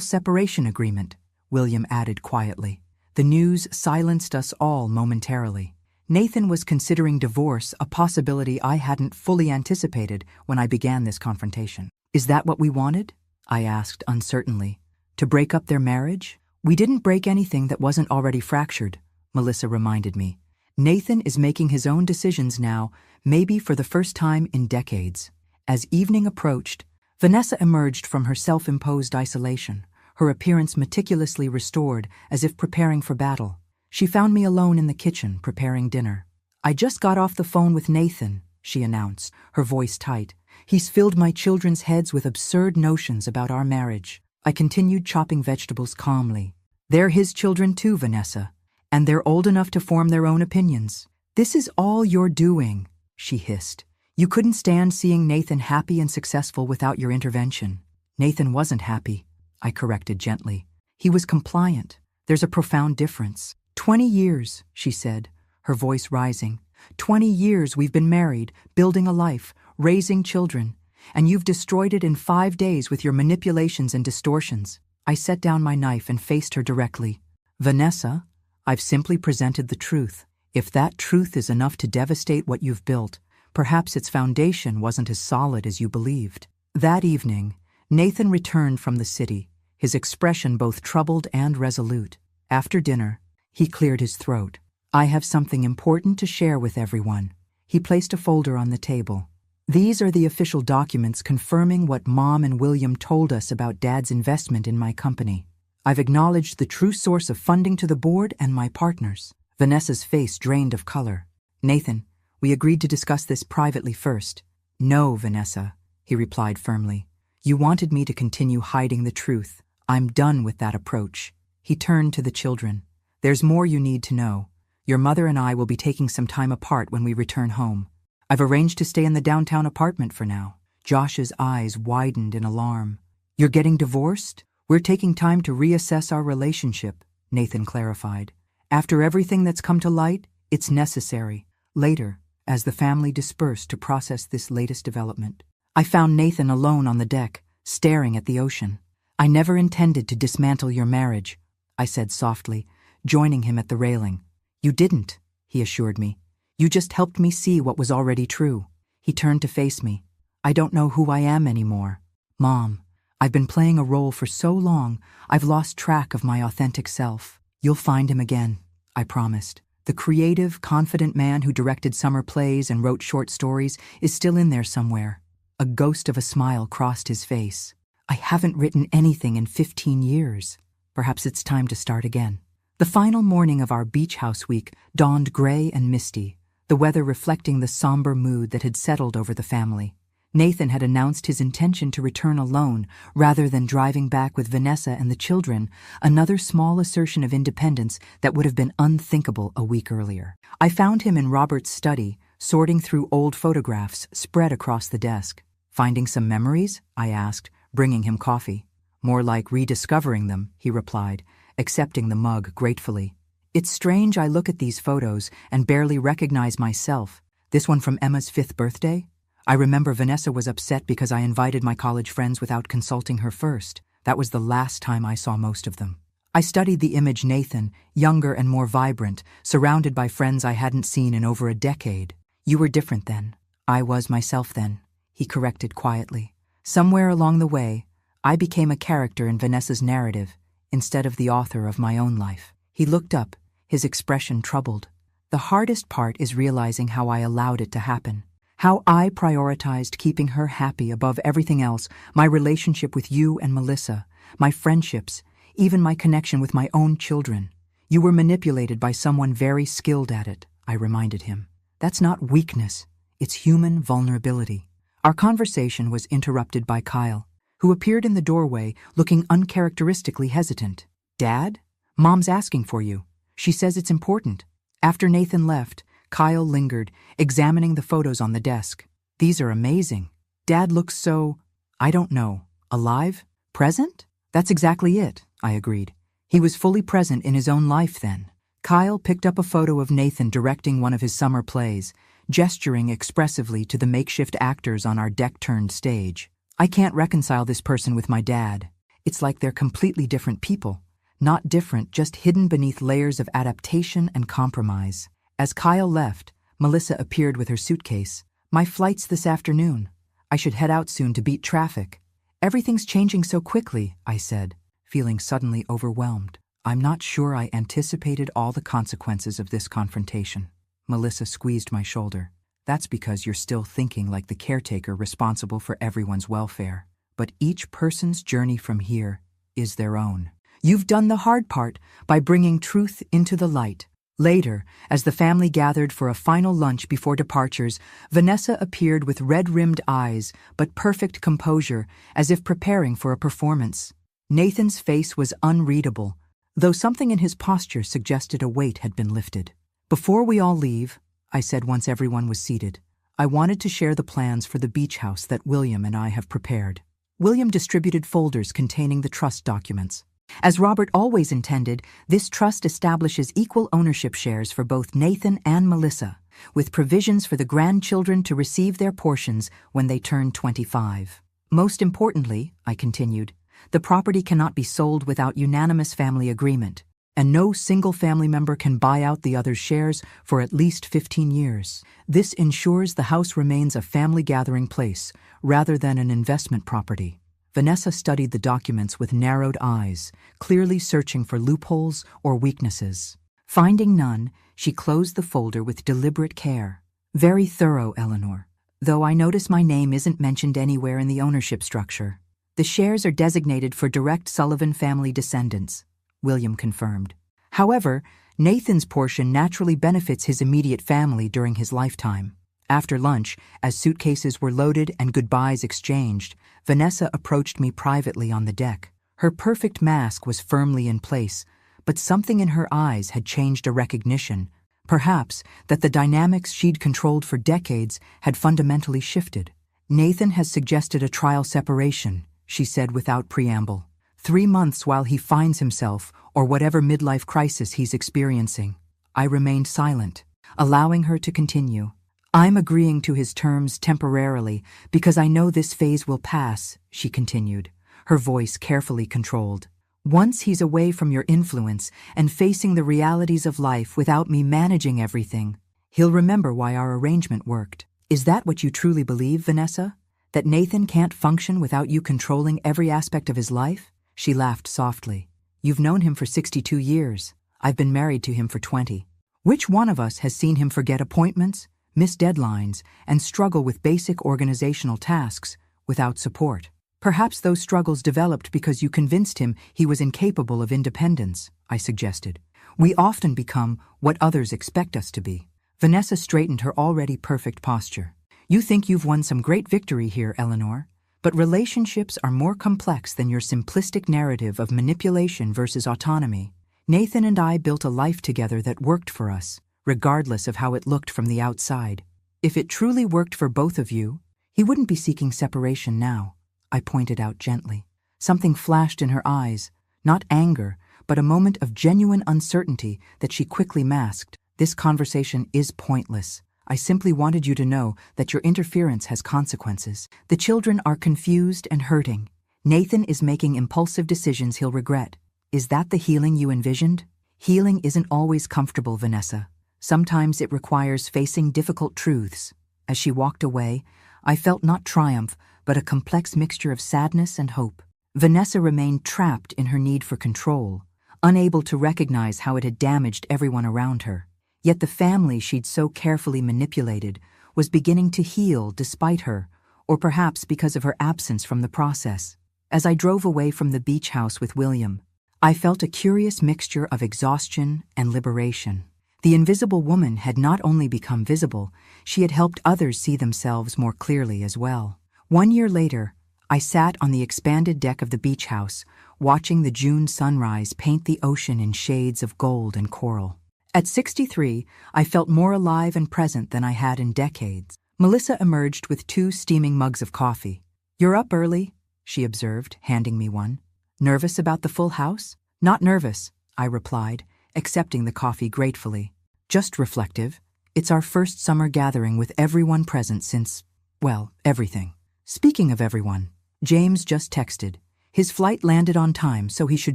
separation agreement, William added quietly. The news silenced us all momentarily. Nathan was considering divorce, a possibility I hadn't fully anticipated when I began this confrontation. Is that what we wanted? I asked uncertainly. To break up their marriage? We didn't break anything that wasn't already fractured, Melissa reminded me. Nathan is making his own decisions now, maybe for the first time in decades. As evening approached, Vanessa emerged from her self-imposed isolation, her appearance meticulously restored as if preparing for battle. She found me alone in the kitchen preparing dinner. I just got off the phone with Nathan, she announced, her voice tight. He's filled my children's heads with absurd notions about our marriage. I continued chopping vegetables calmly. They're his children too, Vanessa, and they're old enough to form their own opinions. This is all you're doing, she hissed. You couldn't stand seeing Nathan happy and successful without your intervention. Nathan wasn't happy, I corrected gently. He was compliant. There's a profound difference. 20 years, she said, her voice rising. 20 years we've been married, building a life, raising children, and you've destroyed it in 5 days with your manipulations and distortions. I set down my knife and faced her directly. Vanessa, I've simply presented the truth. If that truth is enough to devastate what you've built, perhaps its foundation wasn't as solid as you believed. That evening, Nathan returned from the city, his expression both troubled and resolute. After dinner, he cleared his throat. I have something important to share with everyone. He placed a folder on the table. These are the official documents confirming what Mom and William told us about Dad's investment in my company. I've acknowledged the true source of funding to the board and my partners. Vanessa's face drained of color. Nathan, we agreed to discuss this privately first. No, Vanessa, he replied firmly. You wanted me to continue hiding the truth. I'm done with that approach. He turned to the children. There's more you need to know. Your mother and I will be taking some time apart when we return home. I've arranged to stay in the downtown apartment for now. Josh's eyes widened in alarm. You're getting divorced? We're taking time to reassess our relationship, Nathan clarified. After everything that's come to light, it's necessary. Later, as the family dispersed to process this latest development, I found Nathan alone on the deck, staring at the ocean. I never intended to dismantle your marriage, I said softly, joining him at the railing. You didn't, he assured me. You just helped me see what was already true. He turned to face me. I don't know who I am anymore. Mom, I've been playing a role for so long, I've lost track of my authentic self. You'll find him again, I promised. The creative, confident man who directed summer plays and wrote short stories is still in there somewhere. A ghost of a smile crossed his face. I haven't written anything in 15 years. Perhaps it's time to start again. The final morning of our beach house week dawned gray and misty, the weather reflecting the somber mood that had settled over the family. Nathan had announced his intention to return alone rather than driving back with Vanessa and the children, another small assertion of independence that would have been unthinkable a week earlier. I found him in Robert's study, sorting through old photographs spread across the desk. Finding some memories? I asked, bringing him coffee. More like rediscovering them, he replied, accepting the mug gratefully. It's strange I look at these photos and barely recognize myself. This one from Emma's 5th birthday? I remember Vanessa was upset because I invited my college friends without consulting her first. That was the last time I saw most of them. I studied the image Nathan, younger and more vibrant, surrounded by friends I hadn't seen in over a decade. You were different then. I was myself then, he corrected quietly. Somewhere along the way, I became a character in Vanessa's narrative, instead of the author of my own life. He looked up, his expression troubled. The hardest part is realizing how I allowed it to happen. How I prioritized keeping her happy above everything else, my relationship with you and Melissa, my friendships, even my connection with my own children. You were manipulated by someone very skilled at it, I reminded him. That's not weakness, it's human vulnerability. Our conversation was interrupted by Kyle, who appeared in the doorway looking uncharacteristically hesitant. Dad? Mom's asking for you. She says it's important. After Nathan left, Kyle lingered, examining the photos on the desk. These are amazing. Dad looks so, I don't know, alive? Present? That's exactly it, I agreed. He was fully present in his own life then. Kyle picked up a photo of Nathan directing one of his summer plays, gesturing expressively to the makeshift actors on our deck-turned stage. I can't reconcile this person with my dad. It's like they're completely different people. Not different, just hidden beneath layers of adaptation and compromise. As Kyle left, Melissa appeared with her suitcase. My flight's this afternoon. I should head out soon to beat traffic. Everything's changing so quickly, I said, feeling suddenly overwhelmed. I'm not sure I anticipated all the consequences of this confrontation. Melissa squeezed my shoulder. That's because you're still thinking like the caretaker responsible for everyone's welfare. But each person's journey from here is their own. You've done the hard part by bringing truth into the light. Later, as the family gathered for a final lunch before departures, Vanessa appeared with red-rimmed eyes but perfect composure, as if preparing for a performance. Nathan's face was unreadable, though something in his posture suggested a weight had been lifted. Before we all leave, I said once everyone was seated, I wanted to share the plans for the beach house that William and I have prepared. William distributed folders containing the trust documents. As Robert always intended, this trust establishes equal ownership shares for both Nathan and Melissa, with provisions for the grandchildren to receive their portions when they turn 25. Most importantly, I continued, the property cannot be sold without unanimous family agreement, and no single family member can buy out the other's shares for at least 15 years. This ensures the house remains a family gathering place rather than an investment property. Vanessa studied the documents with narrowed eyes, clearly searching for loopholes or weaknesses. Finding none, she closed the folder with deliberate care. Very thorough, Eleanor. Though I notice my name isn't mentioned anywhere in the ownership structure. The shares are designated for direct Sullivan family descendants, William confirmed. However, Nathan's portion naturally benefits his immediate family during his lifetime. After lunch, as suitcases were loaded and goodbyes exchanged, Vanessa approached me privately on the deck. Her perfect mask was firmly in place, but something in her eyes had changed a recognition, perhaps that the dynamics she'd controlled for decades had fundamentally shifted. Nathan has suggested a trial separation, she said without preamble. 3 months while he finds himself, or whatever midlife crisis he's experiencing. I remained silent, allowing her to continue. I'm agreeing to his terms temporarily because I know this phase will pass, she continued, her voice carefully controlled. Once he's away from your influence and facing the realities of life without me managing everything, he'll remember why our arrangement worked. Is that what you truly believe, Vanessa? That Nathan can't function without you controlling every aspect of his life? She laughed softly. You've known him for 62 years. I've been married to him for 20. Which one of us has seen him forget appointments, miss deadlines, and struggle with basic organizational tasks without support? Perhaps those struggles developed because you convinced him he was incapable of independence, I suggested. We often become what others expect us to be. Vanessa straightened her already perfect posture. You think you've won some great victory here, Eleanor, but relationships are more complex than your simplistic narrative of manipulation versus autonomy. Nathan and I built a life together that worked for us, regardless of how it looked from the outside. If it truly worked for both of you, he wouldn't be seeking separation now, I pointed out gently. Something flashed in her eyes, not anger, but a moment of genuine uncertainty that she quickly masked. This conversation is pointless. I simply wanted you to know that your interference has consequences. The children are confused and hurting. Nathan is making impulsive decisions he'll regret. Is that the healing you envisioned? Healing isn't always comfortable, Vanessa. Sometimes it requires facing difficult truths. As she walked away, I felt not triumph, but a complex mixture of sadness and hope. Vanessa remained trapped in her need for control, unable to recognize how it had damaged everyone around her. Yet the family she'd so carefully manipulated was beginning to heal despite her, or perhaps because of her absence from the process. As I drove away from the beach house with William, I felt a curious mixture of exhaustion and liberation. The invisible woman had not only become visible, she had helped others see themselves more clearly as well. 1 year later, I sat on the expanded deck of the beach house, watching the June sunrise paint the ocean in shades of gold and coral. At 63, I felt more alive and present than I had in decades. Melissa emerged with 2 steaming mugs of coffee. You're up early, she observed, handing me one. Nervous about the full house? Not nervous, I replied, accepting the coffee gratefully. Just reflective. It's our first summer gathering with everyone present since, well, everything. Speaking of everyone, James just texted. His flight landed on time, so he should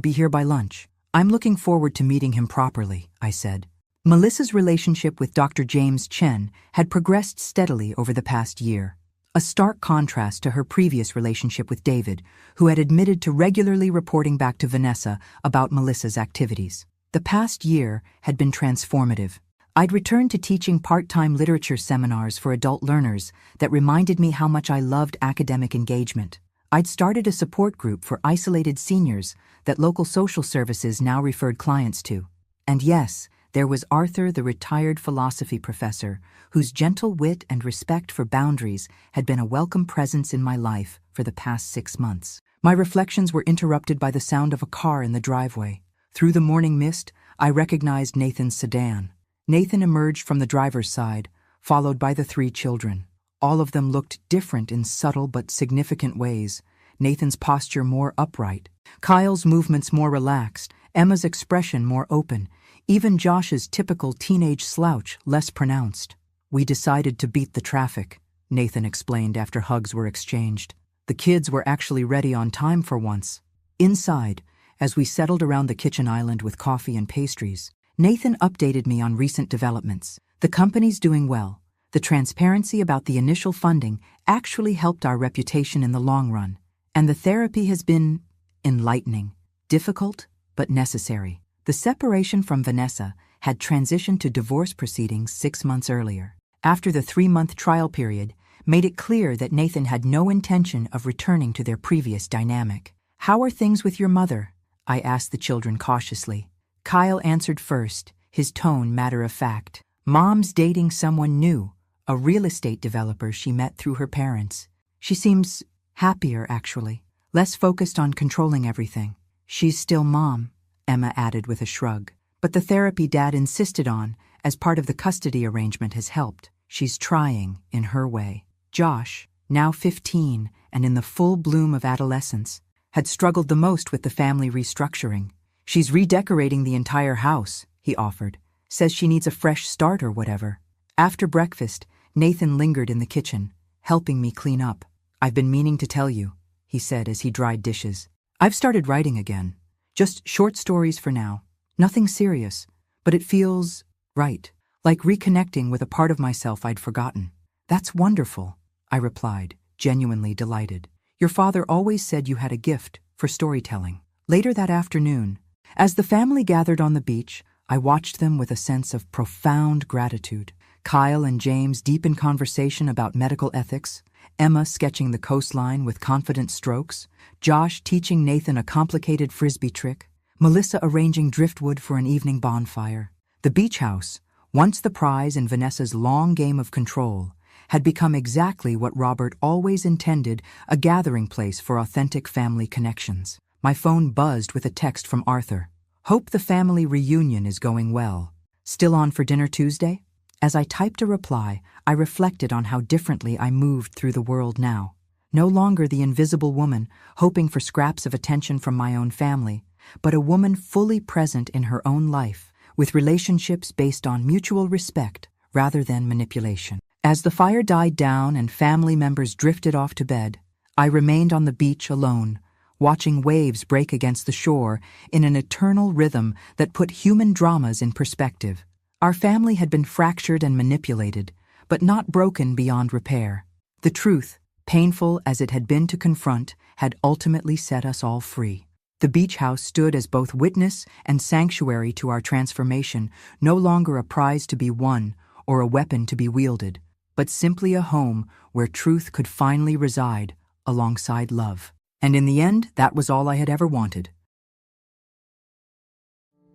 be here by lunch. I'm looking forward to meeting him properly, I said. Melissa's relationship with Dr. James Chen had progressed steadily over the past year, a stark contrast to her previous relationship with David, who had admitted to regularly reporting back to Vanessa about Melissa's activities. The past year had been transformative. I'd returned to teaching part-time literature seminars for adult learners that reminded me how much I loved academic engagement. I'd started a support group for isolated seniors that local social services now referred clients to. And yes, there was Arthur, the retired philosophy professor, whose gentle wit and respect for boundaries had been a welcome presence in my life for the past 6 months. My reflections were interrupted by the sound of a car in the driveway. Through the morning mist, I recognized Nathan's sedan. Nathan emerged from the driver's side, followed by the 3 children. All of them looked different in subtle but significant ways. Nathan's posture more upright, Kyle's movements more relaxed, Emma's expression more open, even Josh's typical teenage slouch less pronounced. We decided to beat the traffic, Nathan explained after hugs were exchanged. The kids were actually ready on time for once. Inside, as we settled around the kitchen island with coffee and pastries, Nathan updated me on recent developments. The company's doing well. The transparency about the initial funding actually helped our reputation in the long run, and the therapy has been enlightening, difficult, but necessary. The separation from Vanessa had transitioned to divorce proceedings 6 months earlier. After the 3-month trial period made it clear that Nathan had no intention of returning to their previous dynamic. How are things with your mother? I asked the children cautiously. Kyle answered first, his tone matter-of-fact. Mom's dating someone new, a real estate developer she met through her parents. She seems happier, actually, less focused on controlling everything. She's still Mom, Emma added with a shrug. But the therapy Dad insisted on, as part of the custody arrangement, has helped. She's trying, in her way. Josh, now 15 and in the full bloom of adolescence, had struggled the most with the family restructuring. She's redecorating the entire house, he offered. Says she needs a fresh start or whatever. After breakfast, Nathan lingered in the kitchen, helping me clean up. I've been meaning to tell you, he said as he dried dishes. I've started writing again. Just short stories for now. Nothing serious, but it feels right, like reconnecting with a part of myself I'd forgotten. That's wonderful, I replied, genuinely delighted. Your father always said you had a gift for storytelling. Later that afternoon, as the family gathered on the beach, I watched them with a sense of profound gratitude. Kyle and James deep in conversation about medical ethics, Emma sketching the coastline with confident strokes, Josh teaching Nathan a complicated frisbee trick, Melissa arranging driftwood for an evening bonfire. The beach house, once the prize in Vanessa's long game of control, had become exactly what Robert always intended, a gathering place for authentic family connections. My phone buzzed with a text from Arthur. Hope the family reunion is going well. Still on for dinner Tuesday? As I typed a reply, I reflected on how differently I moved through the world now. No longer the invisible woman, hoping for scraps of attention from my own family, but a woman fully present in her own life, with relationships based on mutual respect rather than manipulation. As the fire died down and family members drifted off to bed, I remained on the beach alone, watching waves break against the shore in an eternal rhythm that put human dramas in perspective. Our family had been fractured and manipulated, but not broken beyond repair. The truth, painful as it had been to confront, had ultimately set us all free. The beach house stood as both witness and sanctuary to our transformation, no longer a prize to be won or a weapon to be wielded, but simply a home where truth could finally reside alongside love. And in the end, that was all I had ever wanted.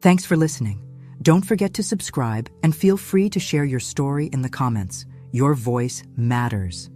Thanks for listening. Don't forget to subscribe and feel free to share your story in the comments. Your voice matters.